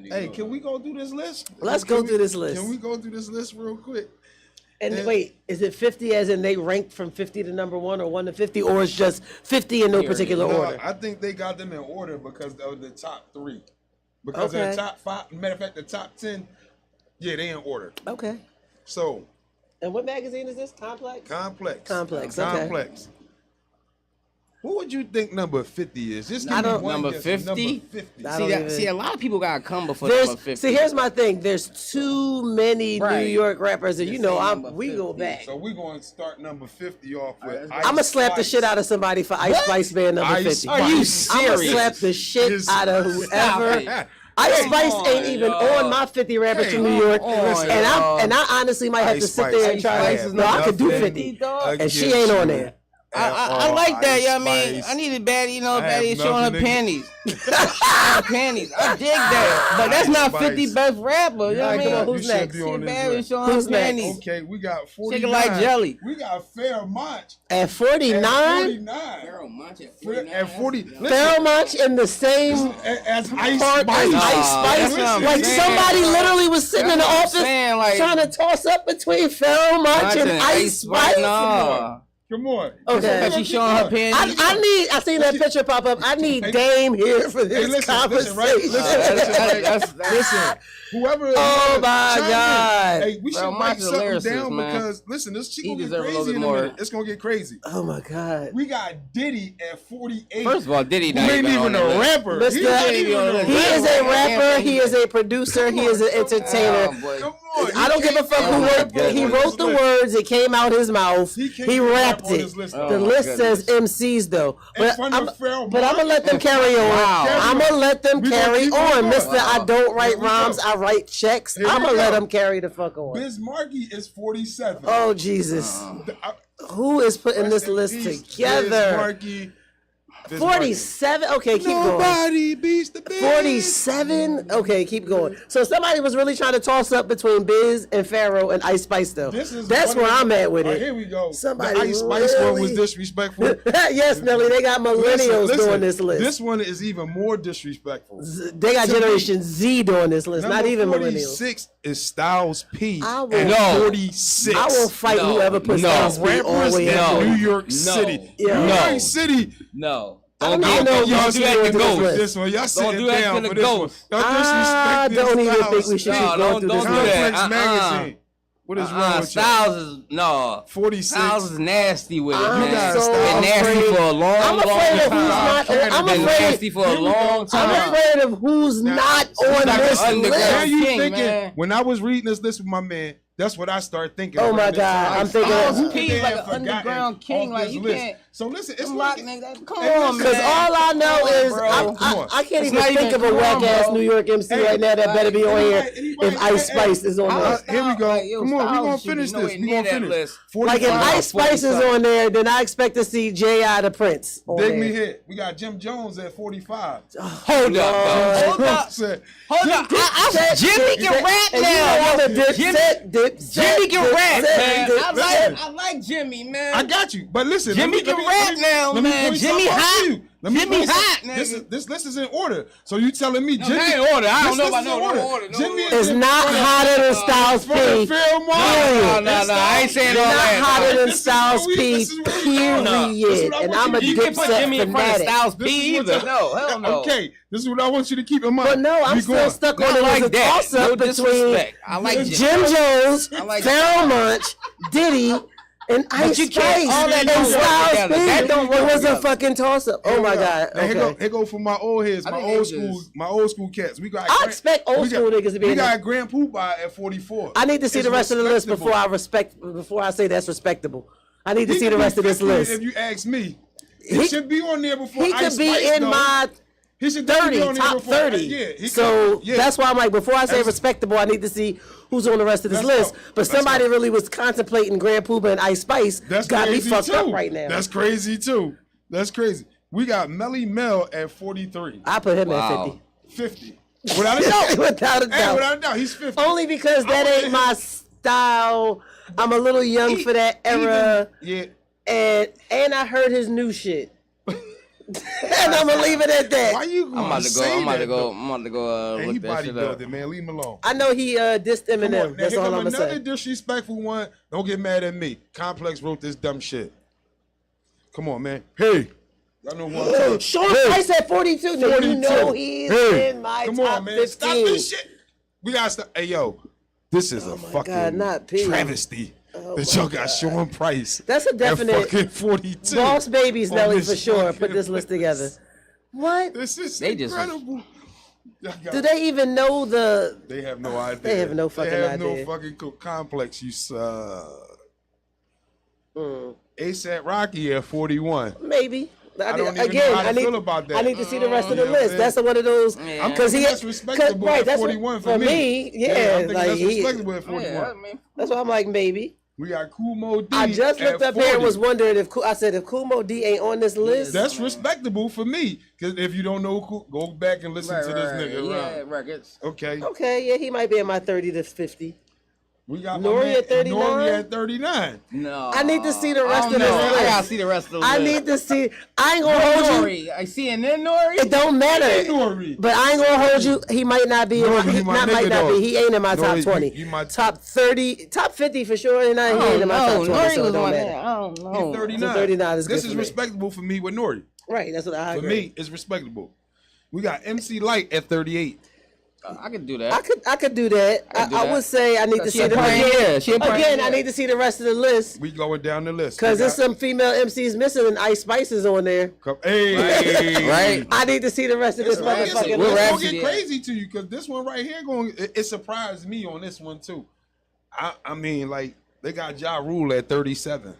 Hey, can we go through this list? Let's go through this list. Can we go through this list real quick? And wait, is it 50 as in they ranked from 50 to number 1 or 1 to 50, or it's just 50 in no particular No, order? I think they got them in order because of the top 3. Because of the top 5, matter of fact, the top 10, yeah, they in order. Okay. So. And what magazine is this? Complex? Complex. Complex, okay. Complex. Who would you think number 50 is? Just I give me don't- one number guess. 50? Number 50. See, a lot of people gotta come before number 50. See, here's my thing. There's too many New Right. York rappers, and you know, number we go 50. back. So we're going to start number 50 off with I'm gonna slap the shit out of somebody for Ice Spice being number Ice 50. Spice. Are you I'm gonna serious? slap the shit Yes. out of whoever. Stop Ice Come Spice on, ain't even y'all. on my 50 rappers Hey, from New York, come on, and I honestly might have Ice to sit Spice there and try has to. No, I could do nothing 50, and she ain't on there. I like that, Ice you know what I mean? Spice. I needed Baddie, you know, I have Baddie showing her nothing panties. Her panties. I dig that. But that's Ice not Spice. 50 best rapper, you know what I Alright, come on, mean? who's You should next? be on this Baddie list. showing Who's her next? panties. Okay, we got 49. Shaking like jelly. We got Fairmont At 49, 49. Girl, Munch at At 40. Pharoah Monch in the same As Ice part Spice. as Ice that's Spice. what I'm Like saying. somebody literally was sitting in the That's what I'm office saying, like- trying to toss up between Pharoah Monch and Ice Spice. No. Come on. Okay. Because she's showing her panties. I seen that picture pop up. I need Dame here for this Hey, listen, conversation. right? Listen, Listen. Whoever. Oh my chime in. God. Hey, we should Bro, write Mike's a something lyricist, down man. because listen, this shit He gonna get deserve a little crazy bit in a more. minute. It's gonna get crazy. Oh my God. We got Diddy at 48. First of all, Diddy who not ain't even on the a list. rapper. Mr. He's not even a He is a rapper. He is a producer. He is an Oh, entertainer. boy. Come on. I don't give a fuck who wrote. He wrote the words. It came out his mouth. He rapped it. The list says MCs though, but I'm gonna let them carry on. Wow. I'm gonna let them We gonna carry keep on, going. Mister. I don't write Here we rhymes. go. I write checks. Here we I'm gonna let go. them carry the fuck on. Biz Markie is 47. Oh Jesus, who is putting this list together? 47. Okay, keep going. Nobody beats the Biz. 47. Okay, keep going. So somebody was really trying to toss up between Biz and Pharaoh and Ice Spice though. That's where I'm at with it. Here we go. Somebody the Ice Spice one was really- disrespectful. Yes, Nelly, they got millennials Listen, doing this list. This one is even more disrespectful. They got to me, Generation Z doing this list, not Number even millennials. 46 is Styles P. I will- at No. 46. I will fight No. whoever puts No. Styles P all the Rappers way in up. No. New York No. City. Yeah. New No. York City. No. I Don't don't get even know that. if Y'all y'all do should that go to into this Ghost. list. This one, y'all sitting do that down to the for this one. Ghost. Y'all I disrespecting don't even Styles think we should P. keep going through this don't do list. that. Complex Magazine. What is wrong with you? Styles is no. 46. Styles is nasty with it, I'm man. so Been nasty afraid- for a long, I'm long afraid of who's time. not. I'm Been afraid. nasty for a long time. I'm afraid of who's not on like this an underground Now list. you King, thinking, man. when I was reading this list with my man, that's what I started thinking. Oh, my around this God, time. I'm thinking Styles of- P He's like an forgotten underground king, off like, this you list. can't- So listen, it's Rock, like nigga, come Hey, on, listen, Because man. all I know Come on, is bro. I can't It's even not think even of a come on, whack ass bro. New York MC Hey, right now that better be on here anybody- if Ice Spice is on I there. was- here we go. Like, yo, Come on, we're Styles gonna should be finish nowhere this. near We're gonna that finish. list. Like if 45. Ice Spice is on there, then I expect to see J.I. the Prince on Dig there. me hit. We got Jim Jones at 45. Hold up, hold up. Said, Hold up. Jimmy can rap And you know I'm now. a Dipset. Jimmy can rap, man. Dipset. I like Jimmy, man. I got you, but listen. Jimmy can rap now, man. Jimmy hot. Jimmy hot, nigga. This list is in order. So you telling me Jimmy? that ain't order. I don't this know list about is in no order. No Jimmy order. It's not hotter than Styles P. Fairmont. No, I ain't saying It's all not that. hotter than This is Styles what we- P. this is what we doing. Period. This is what I And want I'm a you to You can't put Dipset Jimmy in front of fanatic. Styles This P is either. what- No, hell no. Okay, this is what I want you to keep in mind. But no, I'm We still going. stuck Not on it like as a that. toss-up No between disrespect. I like Jim Jones, I like Pharoah Monch, Diddy, and Ice you can't- Spice all that and don't work Styles together. P. That don't work It was a together. fucking toss-up. Oh my God. Now, Okay. here go for my old heads, I my think old they school, just- my old school cats. We got. I expect old we got- school niggas to be We in got there. Grand Poobah at 44. I need to see It's the rest of the list respectable. before I say that's respectable. I need to He see could the be rest of this 50 list. If you ask me, He- he should be on there before. He Ice could be Spice, in though. my He should definitely 30, be on there top before- 30. Yeah, he So could, yeah. that's why I'm like, before I say That's- respectable, I need to see who's on the rest of this Let's list. go. But Let's somebody go. really was contemplating Grand Poobah and Ice Spice. That's got me crazy fucked too. up right now. That's crazy too. That's crazy. We got Melly Mel at 43. I put him Wow. at 50. 50. Without a doubt. Without a Hey, doubt. without a doubt, he's 50. Only because that ain't my style. I'm a little young for that era. Yeah. And I heard his new shit. And I'm gonna leave it at that. Why you going I'm about to go. I'm about to go. He Look that shit up. bodybuilding, man. Leave him alone. I know he dissed Come on. Eminem. Now, That's here all come I'm gonna another say. disrespectful one. Don't get mad at me. Complex wrote this dumb shit. Come on, man. Hey. Y'all know what I'm talking. Sean Price at 42. Now, you know he's in my Come top on, man. 15. Stop this shit. We gotta stop. Hey, yo. This is a fucking God, not P. travesty that y'all got Sean Price. That's a at definite fucking 42. Boss Babies, on Nelly, this for sure. fucking Put this list together. What? This is They just- incredible. Do they even know the... They have no idea. They have no fucking They have idea. no fucking complex. You ASAP Rocky at 41. Maybe. I don't even know how to feel about that. I need to see the rest of the You know what I'm list. That's saying? one of those... Yeah. Because he... That's respectable at that's 41 for me. Yeah, I think like that's he... respectable at 41. Yeah, I mean, That's why I'm like, maybe. We got Kumo D. I just looked at up here and 40. was wondering if... I said, if Kumo D ain't on this list... That's respectable for me. Because if you don't know, go back and listen to this nigga. Yeah, Right. records. Okay. Okay, yeah, he might be in my 30 to 50. We got Nori my man, at 39? Nori at 39. No. I need to see the rest I of don't this know. list. I gotta see the rest of the list. I need to see... I ain't gonna hold you... Nori. I see an Nori. It don't matter. Nori. But I ain't gonna hold you. He might not be. Nori, he he my not nigga, might not though. be. He ain't in my Nori, top 20. you my- top 30, top 50 for sure. And he ain't in my top 20. Nori So it was don't one matter. there. I don't know. He's 39. So 39 is This good is for me. respectable for me with Nori. Right. That's what I For agree. me, it's respectable. We got MC Light at 38. I could do that. I could do that. I could do I that. would say I need to She see a the pioneer. She a again. pioneer. I need to see the rest of the list We going down the list. because We there's got- some female MCs missing and Ice Spice is on there. Hey, Right. I need to see the rest of this It's gonna motherfucking We're list. Rhapsody. get crazy to you because this one right here it surprised me on this one too. I mean, like they got Ja Rule at 37.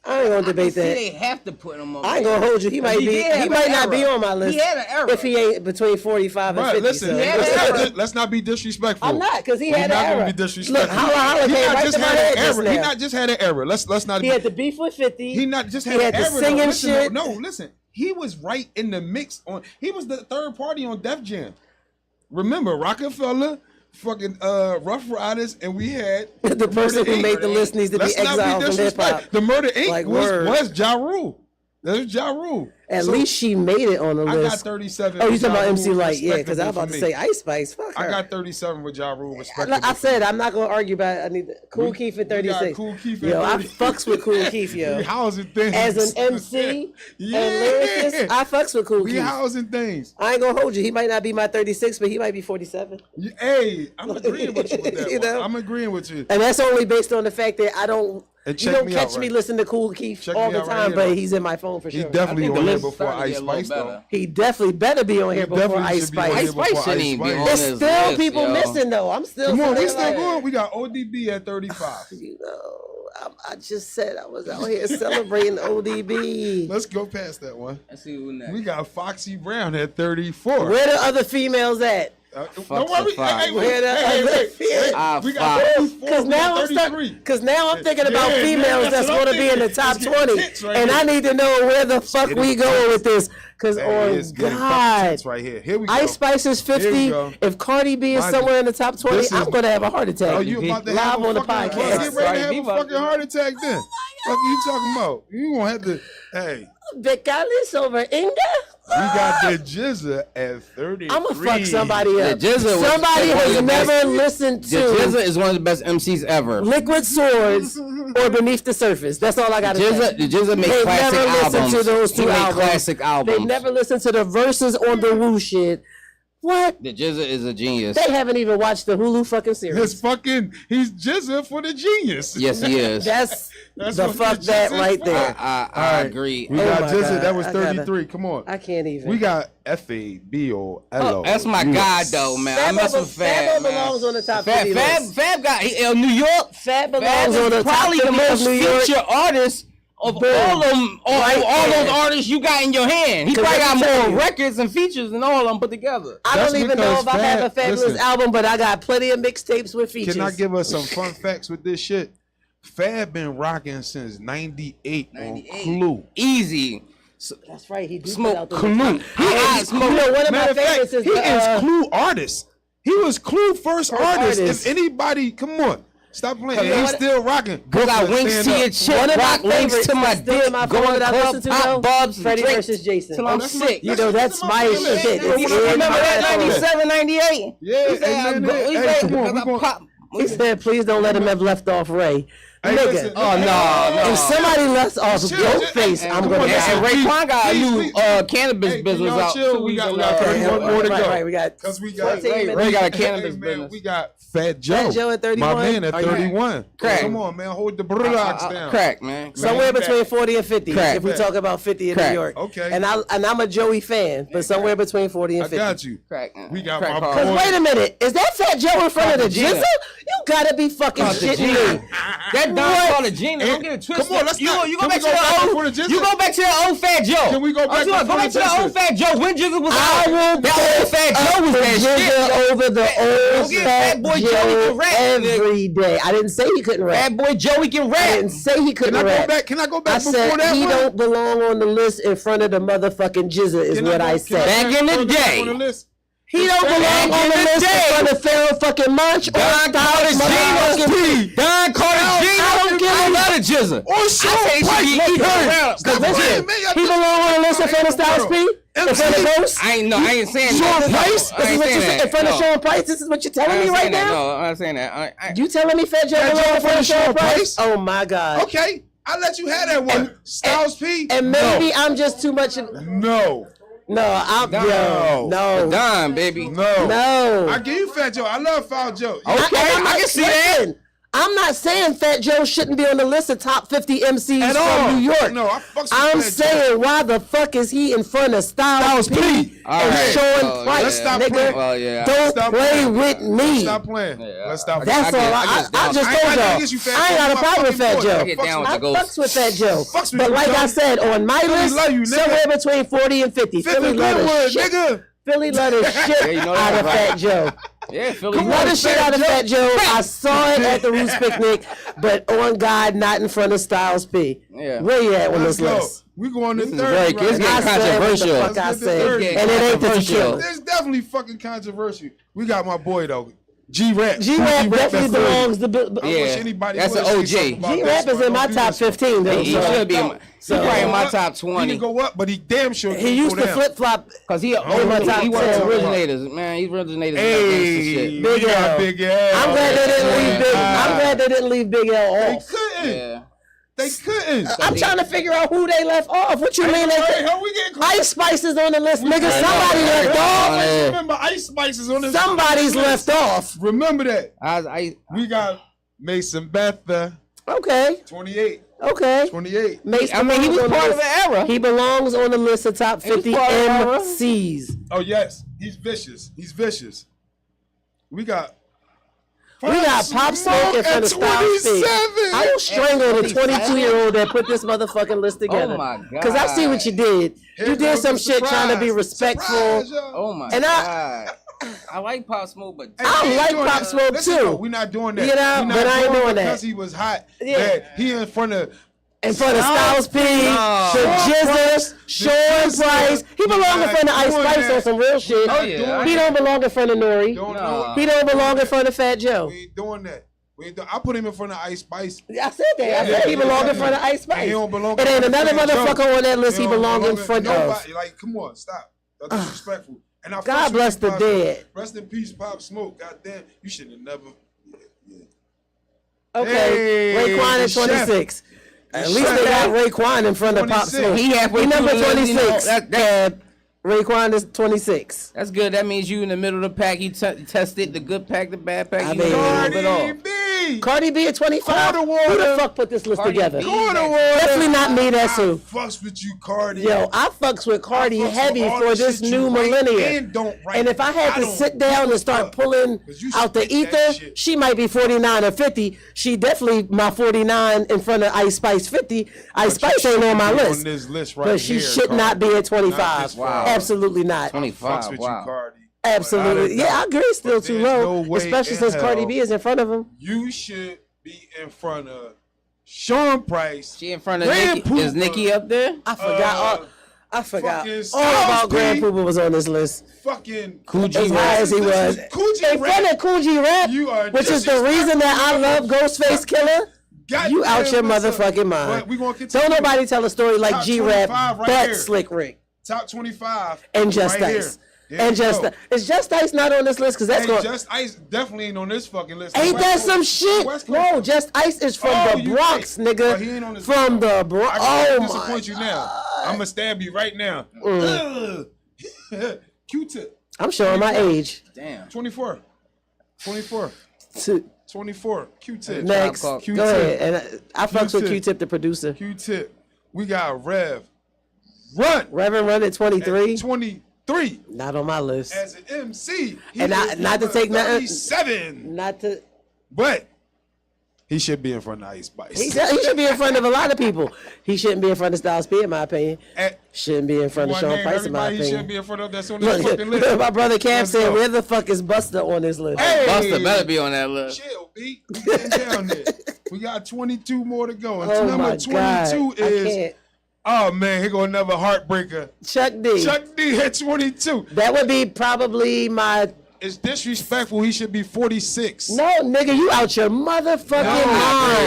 I ain't gonna debate See, that. they have to put him on. I ain't gonna hold you. He might be. did have He an might not be era. on my list. He had an era. if he ain't between 45 and Right, 50. listen, so. Yeah, let's not be disrespectful. I'm not, because he We're had not an gonna era. be disrespectful. Look, Holla He came not right just to my had head an just error. He now. not just had an error. Let's not. He had the beef with 50. He not just He had had an the error. singing Listen, shit. No, listen. He was right in the mix on. He was the third party on Def Jam. Remember Rockefeller, fucking Rough Riders, and we had The person Murder who Inc. made the list needs to be Let's not exiled be from hip hop. disrespectful. The Murder Inc. Like, word. was Ja Rule. That was Ja Rule. At So, least she made it on the I got list. 37. Oh, you with talking Ja about MC Rule, Light? Yeah, because I was respectable about to for me. say Ice Spice. Fuck her. I got 37 with Ja Rule. Respectable. Like I said, I'm not gonna argue about it. I need Cool Keith at we got 36. Kool Keith at Yo, I 30. fucks with Cool Keith, yo. We housing things. As an MC Yeah. and lyricist, I fucks with Cool We Keith. housing things. I ain't gonna hold you. He might not be my 36, but he might be 47. Hey, I'm agreeing with you with that You one. know? I'm agreeing with you. And that's only based on the fact that I don't. And You check don't me catch out, me right? listening to Cool Keith Check all me the out right time, here, but though. he's in my phone for He's sure. definitely I think on the here list before started to Ice get a little Spice, though. better. He definitely better be on here He before definitely Ice should be on Spice. here Ice Spice before shouldn't Ice even be Spice. on It's this still list, people yo. missing though. I'm still. Come on, we sitting still there like, going. We got ODB at 35. You know, I just said I was out here celebrating ODB. Let's go past that one. Let's see who next. We got Foxy Brown at 34. Where the other females at? Don't worry. the Fox. Hey, Where the other females? We got 34. Because now I'm 33. Because now I'm thinking about Yeah, females man, that's what going to I'm be in the thinking. top It's getting 20, tense right and here. I need to know where the fuck getting we going with this. Because Hey, it's getting fucking God, tense right here. Here we go. Ice Spice is Here we 50. go. If Cardi B is Mind somewhere you, in the top 20, this is- I'm going to have a heart attack. Oh, you about to live have a on the fucking, podcast. Get ready to have a Sorry, fucking heart attack then. What you talking about? You gonna have to. Hey, Becalis over Inga? we got the Jizza at 33. I'm going to fuck somebody up. The Jizza was Somebody one of has the best- never listened The to Jizza is one of the best MCs ever. Liquid Swords or Beneath the Surface. That's all I got to say. The Jizza makes They've classic never listened albums. to those He two make albums. classic albums. They've never listened to the verses on the Woo shit. What? The Jizza is a genius. They haven't even watched the Hulu fucking series. His fucking, he's Jizza for the genius. Yes, he is. That's That's the what fuck the that Jizza right for. there. I agree. We Oh got my Jizza. God, That was I gotta- 33. Come on. I can't even. We got FABOLO. Oh, that's my guy though, man. I mess with Fab. Fab belongs on the top Fab, 50 list. Fab got New York. Fab Fab belongs is on the top probably 50 the most of New York. featured artist of all them, Right all there. those artists you got in your hand. He 'Cause probably let me got tell more you. records and features than all of them put together. I That's don't even know because if I have a Fab- fabulous listen. album, but I got plenty of mixtapes with features. Can I give us some fun facts with this shit? Fab been rocking since 98 on Clue. Easy. That's right. He did Smoke put out the Clue. One of my Matter of favorites fact, is he the, is Clue artist. He was Clue first artist. artist. If anybody, come on. Stop playing. Cause And he's what- still rocking. Cause I winks to your chick, One of my rock links favorites to my is still dick, my going favorite I club, listen to, pop though, bubs, Freddie drink versus Jason. till I'm That's my- sick. You know, that's my playlist. shit. That's It's one of my in my Remember that favorite. playlist. 97, 98? Yeah, He said, hey, man, he hey, said, come on, we because I gon- pop- He said, please don't let him have left off Ray. Hey, Nigga, listen, Oh, no. if somebody left off Chill, your chill, face, hey, I'm come going on, to And listen. Raekwon got a new cannabis Hey, can business y'all out. chill? 2 We weeks got ago. 31 more to go. Right, we got Because we got 14 minutes. Ray got a Hey, cannabis man, business. we got Fat Joe. Fat Joe at 31? My man at Are you- 31. Crack. Come on, man. Hold the blocks down. Crack, man. Somewhere Man, between back. 40 and 50. Crack. If we talk about 50 in Crack. New York. Okay. And I'm a Joey fan, but somewhere between 40 and I 50. got you. Crack, man. We got Crack my hard. Cause boy. wait a minute, is that Fat Joe in front of the Cartagena. Jizzle? You gotta be fucking shitting me. That Don What? Cartagena, don't get it twisted. Come on, let's you not- go, you can go we back go to back the before the old, Jizzle? you go back to the old Fat Joe. Can we go back Go before back to the the Jizzle? old Fat Joe when Jizzle was I out. will That old Fat Joe was the that shit. Jizzle over the Don't old get Fat Fat Boy Joey Joe can rap, every day. I didn't say he couldn't rap. Fat Boy Joey can I rap. didn't say he couldn't Can I rap. go back? Can I go I back before said that he one? don't belong on the list in front of the motherfucking Jizza is Can what I go- said. Back in the further back day. on the list? He don't belong Back on in the the list in day. front of Pharaoh fucking Munch or Don Styles Cartagena. motherfucking Don Cartagena. I don't give I a- love the Jizza. Or Sean I say Price, he should look, be hey, around. stop Listen, playing, man. Y'all he just- belong on the list in front of Styles P? In front of Ghost? I ain't saying Sean that. Price? I This is ain't what you saying said that. in front of No. Sean Price? This is what you're telling I me ain't right saying that. now? No, I'm not saying that. You telling me Fat Joe Fat belong Joe in front of Sean Price? Price? Oh my God. Okay, I'll let you have that one. Styles P? And maybe I'm just too much. No. No, I'm No. no. Don, baby. No. No. I give you Fat Joe. I love Foul Joe. Okay, I'm I not- can see that. listen, I'm not saying Fat Joe shouldn't be on the list of top 50 MCs At from all. New York. No, I fucks with I'm Fat saying, why the fuck is he in front of Styles P All and right. Sean Oh, Price, let's stop nigga? playing. Well, yeah. Don't Stop play playing. with me. Stop playing. Yeah, Let's stop That's playing. all. I I get down. just I ain't told got y'all. against you, Fat I ain't Joe. got a My problem with fucking Fat boy. Joe. I get down with I the Ghost. fucks with Fat Joe. Fucks with But you, like Joe. I said, on my Philly list, love you, nigga. somewhere between 40 and 50. Fifth Philly and love the Glenwood, shit. nigga. Philly love the shit Yeah, you know out that, of right. Fat Joe. Yeah, Philly. Come Love on, the shit Fat out of Joe. Fat Joe. I saw it at the Roots Picnic, but on God, not in front of Styles P. Yeah. Where you at on Let's this go. list? We going to This is 30 very- right it's now. I getting said what the controversial. fuck I Let's get said, to 30. and it ain't the Controversial. tequila. There's definitely fucking controversial. We got my boy though, G-Rap. G-Rap definitely belongs to. I Yeah, wish anybody that's would an say OG. something about G-Rap this, is bro. in my Don't do top this. 15. Though, He so- should be. He probably in my top He 20. didn't go up, but he damn sure He didn't used go to down. flip flop. Cause he my top he one of 10. the originators, man. He originated Hey, that gangsta shit. Big we got L. Big L. I'm glad they didn't leave Big. I'm glad they didn't leave Big L They off. couldn't. Yeah. They couldn't. I'm trying to figure out who they left off. What you mean? Hey, They how we getting close? Ice Spice is on the list, nigga. Somebody know. left off. Yeah. Remember, Ice Spice is on this. Somebody's left off. Remember that. I We got Mason Betha, Okay. 28. Okay. 28. Mace I mean, he was belongs on the part of list. the era. He belongs on the list of top He was 50 part of the era. MCs. Oh, yes. He's vicious. He's vicious. We got Pop Smoke in front of Styles P. I will strangle the 22-year-old that put this motherfucking list together. Oh my God. Because I see what you did. Here You did comes some the shit trying to be surprise. respectful. Surprise, y'all. Oh my And god. I like Pop Smoke, but Hey, I we ain't like doing Pop that. Smoke, Listen, too. though, we're not doing that. You know, We not but I ain't doing that. because he was hot. Yeah. That he in front of In front of Styles P, No. the Jizzers, Sean Jizzle. Price. He belong in front of Ice Doing Spice that. on some real shit. Oh, yeah. He don't belong in front of Nori. Don't Nah. do He don't belong in front of Fat Joe. We ain't doing that. We ain't I put him in front of Ice Spice. I said that. I said he Yeah, belong yeah, in front of yeah. Ice Spice. And he don't belong It in ain't front of another Fat Joe. motherfucker on that list he don't belong in belong front of. nobody. Like, come on, stop. That's disrespectful. And I God fucks with bless you, the Pop dead. Smoke. Rest in peace, Pop Smoke. Goddamn, you should have never. Okay, Hey, Raekwon the at 26. At least chef. they got Raekwon in front of Pop 26. Smoke. He halfway He number through the list, you know, 26. that- Raekwon is 26. that's good. That means you in the middle of the pack. You tested the good pack, the bad pack. I You mean- know a little Cardi bit off. B. Cardi B at 25. Quarter Who water. the fuck put this list Cardi together? B. Quarter water. Definitely not me. That's who. Fucks with you, Cardi. Yo, I fucks with Cardi I fucks with heavy all for the this shit new you write millennia. and don't write. And if I had I to don't sit down and give a start fuck. pulling 'Cause you out the spit that ether, shit. she might be 49 or 50. She definitely my 49 in front of Ice Spice 50. Ice Spice ain't on my list. On this list right But she here, should Cardi. not be at Not 25. this far. Absolutely not. 25. Fucks with Wow. you, Cardi. Absolutely. Yeah, I agree. It's still But too there's low. no way Especially in since Cardi hell B is in front of him. You should be in front of Sean Price. She in front of Grand Nikki. Poobah. Is Nikki up there? I forgot. I forgot Fucking all about Grand Styles P. Poopa was on this list. Fucking As high as he was. In front of Cool G Rap, You are which is the reason that I love Ghostface Killer. God You out your damn, what's up? motherfucking But mind. we gonna continue. Don't nobody tell a story like Top G Rap 25 right but here. Slick Rick Top 25 and Just right Ice. Here. There And you Just go. Is Just Ice not on this list? Because that's Hey, going. Just Ice definitely ain't on this fucking list. Ain't West that Coast- some shit? West Coast. No, Just Ice is from Oh, the you Bronx, right. But he nigga. ain't on this From list. the Bronx. I Oh can't my. disappoint you now. I'm gonna stab you right now. Q-tip. I'm showing my age. Damn. 24. 24. 24. Q-tip. Next, Called go Q-Tip. ahead. And I fucks with Q-Tip. Q-Tip, the producer. Q-tip. We got Rev. Run. Reverend Run at 23. 23. Not on my list. As an MC. He And is not to number take nothing- 37. Not to. But he should be in front of Ice Spice. He should be in front of a lot of people. He shouldn't be in front of Styles P, in my opinion. Shouldn't be in front of Sean Price, in my He shouldn't opinion. be in front of that's on this fucking Look, list. my brother Cam Let's said, go. where the fuck is Buster on this list? Hey. Buster better be on that list. Chill, B. We getting down there. We got 22 more to go. And Oh number my 22 God. I is, can't. oh man, here go another heartbreaker. Chuck D. Chuck D at 22. That would be probably my. It's disrespectful. He should be 46. No, nigga, you out your motherfucking He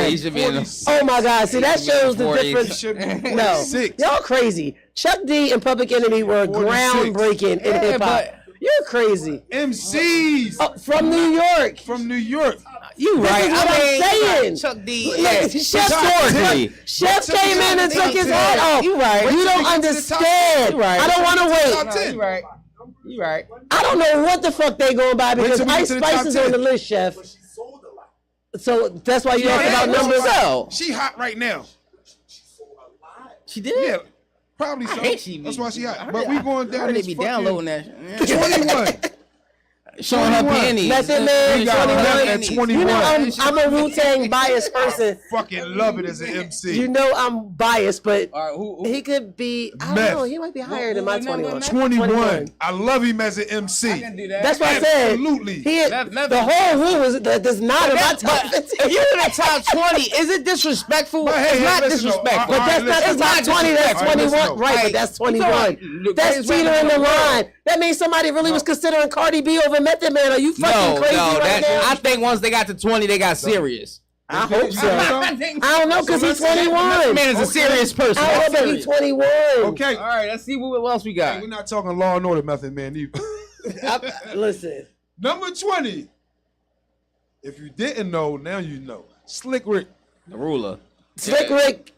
mind. should be in the 46. Oh my God. See, that He should be in shows the 40s. He difference. should be No, 46. y'all crazy. Chuck D and Public Enemy were 46. groundbreaking in hip hop. but- You're crazy. MCs Oh, from New York. from New York. You This right. is what I'm saying. Chuck D. Look, Yeah. Chef Chuck George. D. Chef Wait till came we in get and to took the his top head 10. off. You right. You Wait till don't we get to the top understand. 10. You right. I don't want to Top wait. 10. You right. You right. I don't know what the fuck they going by because till we get Ice to the Spice top is 10. on the list, Chef. So that's why you asked Yeah, about what's numbers. up? She hot right now. She did. Yeah, probably so. I hate she. That's why she I hot. heard But it- we going I down heard this they be fucking downloading that. shit. 21. Showing her 21. panties. Method Man, We got 21. Meth at 21. You know I'm a Wu-Tang biased person. Fucking love it as an MC. You know I'm biased, but All right, who? he could be. I don't Meth. know. He might be higher than my what number 21. Meth? 21. I love him as an MC. I can do that. That's what I said. Absolutely. Meth- The whole Wu is does not in my top 15. If you're in the top 20, is it disrespectful? But hey, it's hey, not listen, though. disrespectful. But that's not listen. the top It's not 20. That's disrespectful. 21. Listen, Right, hey, but that's you talking 21. about That's greatest teetering rapper in the the world. line. That means somebody really was considering Cardi B over Method Man. Are you fucking No, crazy no. right now? I think once they got to 20, they got serious. I hope so. I I don't know because he's 21. Man is a serious person. I don't know, but he's 21. Okay. All right, let's see what else we Hey, got. we're not talking Law and Order Method Man either. Listen. Number 20. If you didn't know, now you know. Slick Rick. The ruler. Slick Rick,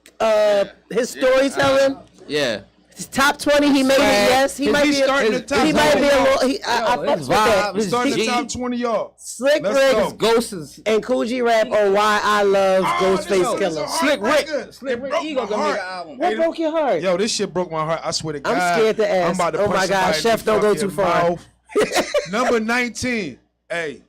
his storytelling, Yeah. his top 20, he made it. Yes, he Is might he be. starting the top He might be a 20? little. I fucks with that. his Starting the G. top 20, y'all. Slick Let's Rick go. Ghost is. and Cool G Rap are why I love Ghostface Killer. Slick Rick. Slick Rick Ego gonna make an album. What broke your heart? Yo, this shit broke my heart. I swear to God. I'm scared to ask. I'm about to Oh punch my God, somebody in Chef, the don't go fucking too far. mouth. Number 19. Hey.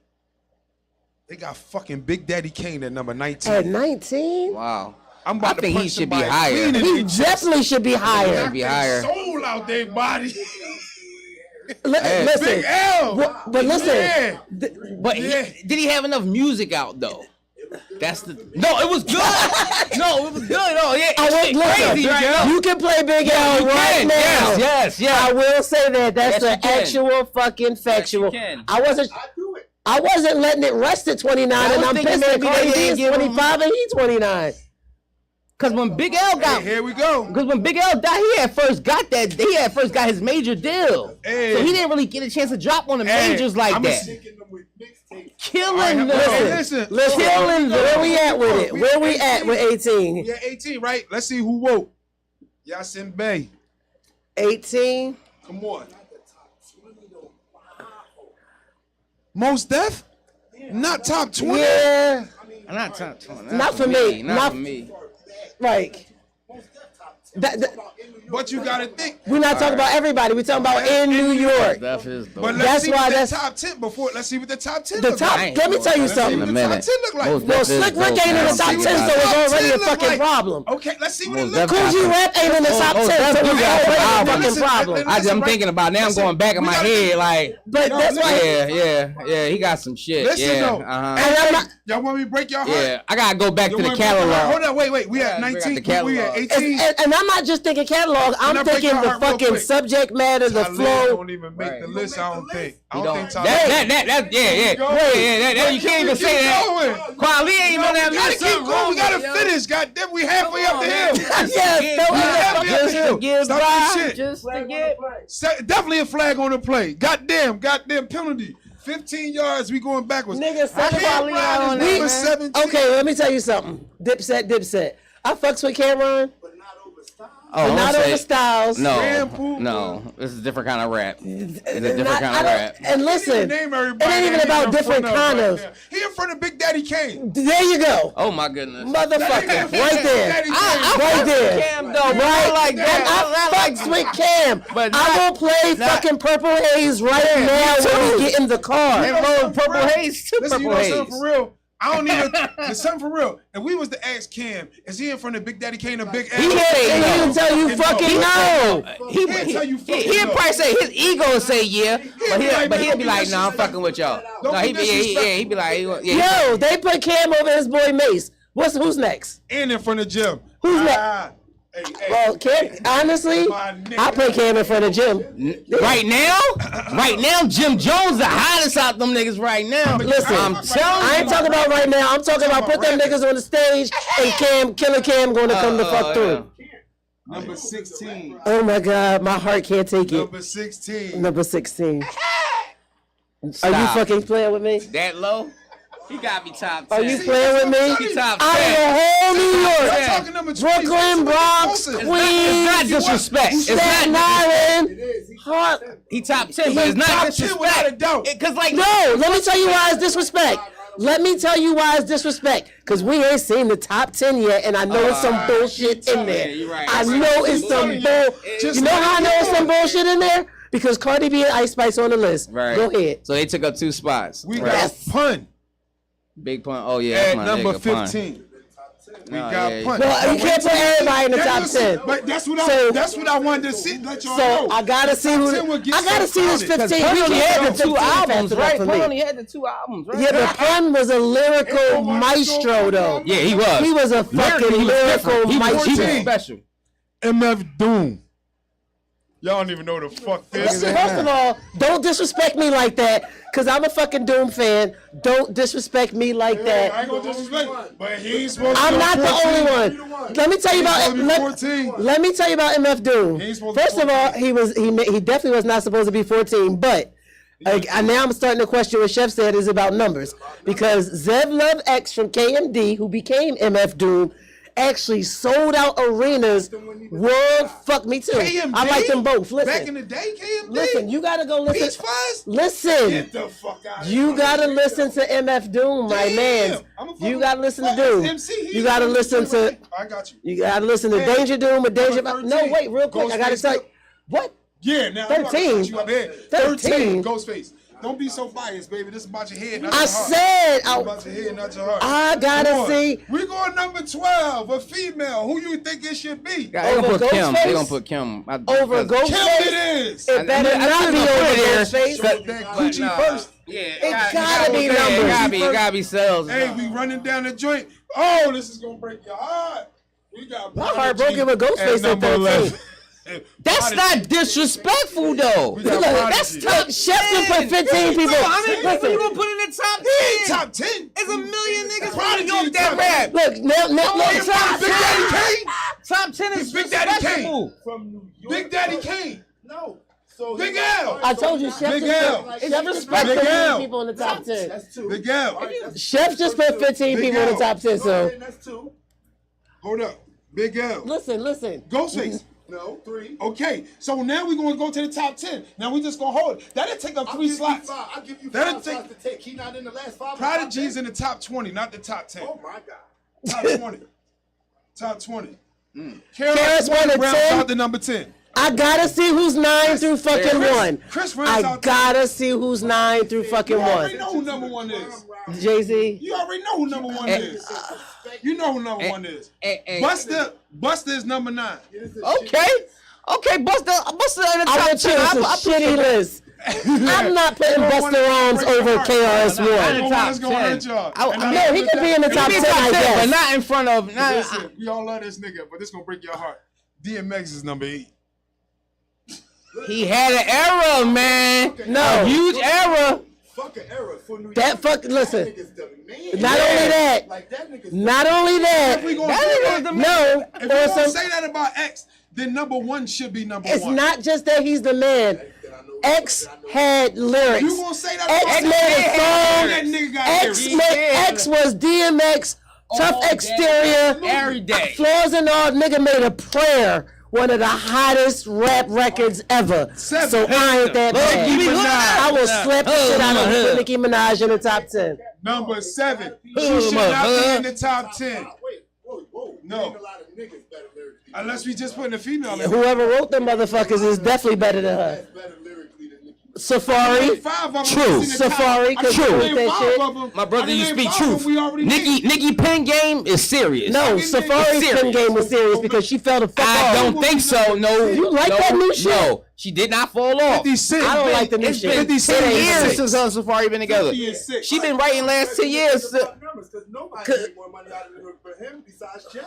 They got fucking Big Daddy Kane at number 19. At 19? Wow. I'm about I think to he punch should be somebody higher. clean in He their chest. definitely should be higher. Should be higher. Soul out their body. Hey. Listen, Big L. but listen, Yeah. But Yeah. did he have enough music out though? That's the no. It was good. No, it was good. Oh yeah, I it's will, listen, crazy right now. you can play Big L You right can. now. Yes. I will say that. That's Yes, you the can. actual fucking factual. can. I wasn't letting it rest at 29, I and was I'm thinking pissed that maybe Cardi they B is didn't give him- 25 and he's 29. Cause when Big L got, Hey, here we go. because when Big L died, he had first got his major deal. Hey. So he didn't really get a chance to drop on the Hey, I'm that. Killing All right, them. hey, listen. Listen, where we at with it? Where we at with 18? Yeah, 18, right? Let's see who woke. Yasin Bey. 18? Come on. Most Def? Not top 20? Yeah, Not top 20. Not for me. Not Not- for me. like that. But you gotta think. We're not talking about everybody. We're talking about in New York. That is dope. But let's That's see why what the that's- top 10 before. Let's see what the top 10 The look top. like. Let me tell you Let's see something. what In the a top minute. 10 look like. Most Well, Def is Slick Rick dope. ain't in the Let's top see 10, what so the it's top already 10 a look fucking like. problem. Okay, let's see what it Most looks Def Cool like. G Rap ain't in the top 10, Def so do it's got some already a albums. fucking Listen, problem. I'm thinking about it. Now I'm Listen, going back in we my gotta head think- like, But that's why. yeah. He got some shit. Listen yeah. though. Uh-huh. Hey, And I'm not- y'all want me to break your heart? Yeah. I gotta go back Y'all to the wanna break your heart? catalog. Hold on, wait. We at Yeah, we got 19. the We at catalog. 18. And I I'm not just thinking catalog. I'm thinking the fucking subject matter, the flow. Don't even make the list. I don't think. You can't even say that. Kweli ain't even that much. Keep going. We gotta finish. Goddamn, we halfway up the hill. Just to get. Definitely a flag on the play. Goddamn penalty. 15 yards, we going backwards. Nigga, okay, let me tell you something. Dipset. I fucks with Cameron. But not over Styles. No. This is a different kind of rap. It's a different kind of rap. And listen, it ain't even about different kind of. He in front of Big Daddy Kane. There you go. Oh my goodness. Motherfucker, right there. Right there. Cam, though, right like that. I fucks with Cam. But I will play fucking Purple Haze right now when we get in the car. And Purple Haze too. Listen, Purple Haze. For real. I don't even. There's something for real. If we was to ask Cam, is he in front of Big Daddy Kane or Big L? He didn't tell you fucking no. He'd probably say his ego would say yeah, but he'll be like, nah, I'm fucking with y'all. No, he'd be like, yeah. Yo, they put Cam over his boy Mace. Who's next? And in front of Jim. Who's next? Well, Cam, honestly, I put Cam in front of Jim. Right now, Jim Jones the hottest out them niggas right now. Listen, I'm telling you. I ain't talking about right now. I'm talking about put them niggas on the stage and Killer Cam gonna come the fuck through. Number 16. Oh my God, my heart can't take it. Number 16. Number 16. Stop. Are you fucking playing with me? That low? He got me top 10. Are you playing with me? He top 10. Out of the whole New York, Brooklyn, Bronx, Queens. It's not disrespect. Staten Island. He top 10, but it's not disrespect. No, let me tell you why it's disrespect. Because we ain't seen the top 10 yet, and I know it's some bullshit in there. I know it's some bull. You know how I know it's some bullshit in there? Because Cardi B and Ice Spice on the list. Right. Go ahead. So they took up 2 spots. We got Pun. Big Pun. Oh yeah. At number 15. We got Pun. Well, you can't put everybody in the top 10. But that's what I wanted to see. Let y'all know. So I gotta see who. I gotta see this 15. Pun only had the 2 albums, right? Pun only had the 2 albums, right? Yeah, but Pun was a lyrical maestro, though. Yeah, he was. He was a fucking lyrical maestro. He was special. MF Doom. Y'all don't even know the fuck this is. First of all, don't disrespect me like that, because I'm a fucking Doom fan. Don't disrespect me like that. I ain't gonna disrespect, but he's supposed to I'm not the only one. Let me tell you about let me tell you about MF Doom. First of all, he definitely was not supposed to be 14, but now I'm starting to question what Chef said is about numbers, because Zev Love X from KMD, who became MF Doom, actually sold out arenas. World, fuck me too. KMD? I like them both. Listen, back in the day, KMD. Listen, you gotta go listen. Peach Fuzz? Listen, get the fuck out. You gotta listen to MF Doom, my man. You gotta listen to Doom. You gotta listen to. I got you. You gotta listen to Danger Doom with Danger. No, wait, real quick. I gotta tell you. What? Yeah, now 13. 13. Ghostface. Don't be so biased, baby. This is about your head, not your heart. Said about your head, not your heart. I gotta see. We going number 12, a female. Who you think it should be? They gonna put Kim. They gonna put Kim. Over Ghostface. Kim it is. It better not be over Ghostface. That Gucci first. Yeah, it gotta be numbers. It gotta be sales. Hey, we running down the joint. Oh, this is gonna break your heart. We got my heart broken with Ghostface at 13. That's not disrespectful though. That's top. Chef can put 15 people. How many people you gonna put in the top 10? Top 10. It's a million niggas running off that rap. Look, top 10 is Big Daddy Kane from New York. Big Daddy Kane. No. So Big L. I told you, Chef Big L. just put 15 people in the top 10. That's 2. Big L. Chef just put 15 people in the top 10. So that's 2. Hold up, Big L. Listen. Ghostface. No, 3. Okay, so now we're gonna go to the top 10. Now we just gonna hold it. That'll take up 3 slots. I'll give you 5 slots to take. He not in the last 5. Prodigy's in the top 20, not the top 10. Oh my God. Top 20. Top 20. Karis won the 10. Out the number 10. I gotta see who's 9 through fucking 1. Chris I gotta see who's 9 through fucking 1. You already know who number 1 is. Jay-Z. You already know who number 1 is. You know who number 1 is. Busta is number 9. Okay, Busta in the I top went 10. to a shitty list. I'm not putting Busta Rhymes over KRS-One. No, he could be in the top 10 like that. But not in front of. Listen, we all love this nigga, but this gonna break your heart. DMX is number 8. He had an era, man. No. A huge era. Fucking era for New York. That fucking listen. That nigga's the man. Not only that. Like that nigga's Not only that. We gonna That say nigga was that, the No. if we Or gonna some, say that about X, then number 1 should be number it's 1. not just that he's the man. X had lyrics. You gonna say that X about made a song. That nigga got X lyrics. made X was DMX. Tough All day, exterior. every day. Flaws and all. Nigga made a prayer. One of the hottest rap records ever. Seven. So I ain't that bad. Nicki Minaj. I will slap the shit out of put Nicki Minaj in the top 10. Number 7. She Hood should up, not be huh? in the top 10. Wait, whoa. No. Ain't a lot of niggas better lyrically. Unless we just putting a female in. Whoever wrote them motherfuckers is definitely better than her. Better lyrically than Nicki. Safari. 5 of them True. is in the top. Safari, 'cause I you can wrote name that 5 shit. of them. My brother, I can you name speak 5 of them truth. we already named. Nikki pen game is serious. No, Fucking Safari's nigga. pen game was serious because she fell the fuck I off. don't think so. No. You like no, that new shit? No, she did not fall off. 50 Cent. I don't like the new It's shit. been 50 Cent 10 is years 6. since her and Safari been together. 50 is 6. She been writing last 2 years. Numbers, because nobody made more money out of New York for him besides Jay.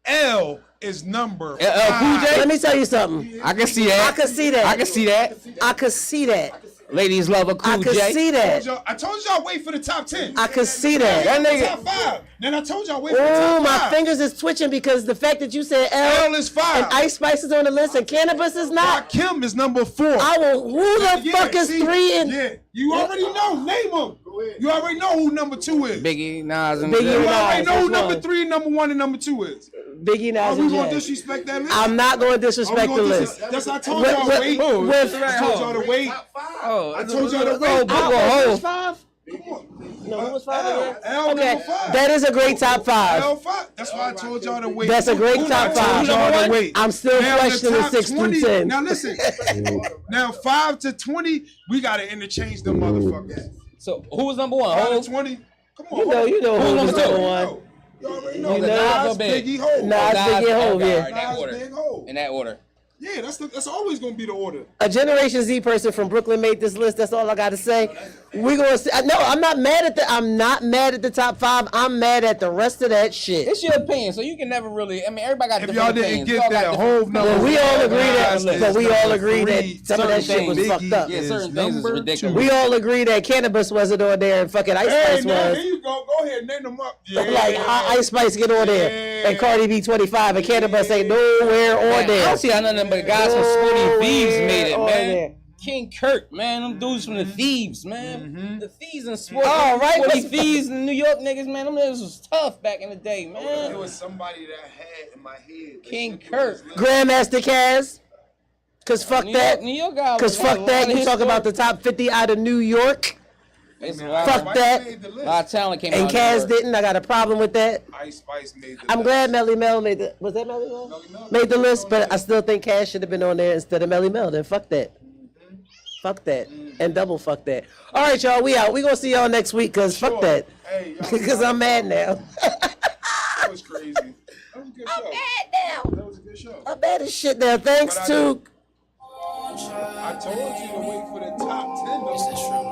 L is number Cool 5. J? Let me tell you something. I can see that. I can see that. I can see that. I could see that. Ladies love a I Cool could J. see that. I told y'all wait for the top 10. I could see that. That nigga- Top 5. Then I told y'all wait for the Oh, top my 5. fingers is twitching because the fact that you said L L is 5. and Ice Spice is on the list and Cannabis is not. Kim is number 4. I will. Who the Yeah, fuck is see? 3 and Yeah, you already know. Name them. You already know who number 2 is. Biggie, Nas, and Biggie You and already Nas, know who which number one? 3, number 1, and number 2 is. Biggie, Are Nas, we and gonna Jay? disrespect that list? I'm not going to Are we disrespect the gonna list. That's why I told With- y'all with- wait. with- I told y'all to wait. Oh, I told y'all to go wait. book a hole. 5? No, who was 5 again? L Okay, number 5. that is a great top 5. L5. That's why I told y'all to wait. That's a great top I 5. told y'all to wait. I'm still Now, the questioning top 6 through 20 10. Now listen. Now 5 to 20, we gotta interchange them motherfuckers. So who was number 1? 5 Hov? to 20. Come on. You know who was number number two? 1. You already know. You know. Nas, Big. Biggie, Hov. Nas, Biggie, and Hov, okay, yeah. all right, in that Nas, order. Big, Hov. In that order. Yeah, that's always gonna be the order. A Generation Z person from Brooklyn made this list. That's all I got to say. We're gonna see. No, I'm not mad at the top 5. I'm mad at the rest of that shit. It's your opinion, so you can never really. I mean, everybody got If different y'all didn't opinions. get Y'all got that different- whole number, Well, we all agree that, Nas but we is all number agree that 3. some of that shit was Biggie fucked up. Yeah, is certain things is number ridiculous. 2. We all agree that Cannabis wasn't on there and fucking Ice Hey, Spice now, was. here you go. Go ahead, name them up. Yeah. Like how Ice Spice get on there Yeah. and Cardi B 25 and Cannabis ain't nowhere on Man, I there. don't see how none of them guys from Sporty Thieves made it, Oh, man. yeah. King Kurt, man, them dudes from the Thieves, man. The Thieves and Sport. Oh, right, Sporty what's- Thieves and New York niggas, man. Them niggas was tough back in the day, There man. was somebody that had in my head. King Kurt. Grandmaster Caz. Cause fuck that. New York guy. Cause fuck that. You talk about the top 50 out of New York. Fuck that. A lot of talent came And out. Caz didn't. I got a problem with that. Ice Spice made the I'm list. glad Melly Mel made the. Was that Melly Mel? Made the list, but I still think Cash should have been on there instead of Melly Mel. Then fuck that. Fuck that. And double fuck that. All right, y'all. We out. We gonna see y'all next week. Cause fuck Sure. that. Hey, y'all, Because I'm mad now. that was crazy. That was a good show. now. That was a good show. I'm mad as shit now. Thanks But I to. I told you to wait for the top 10. Though.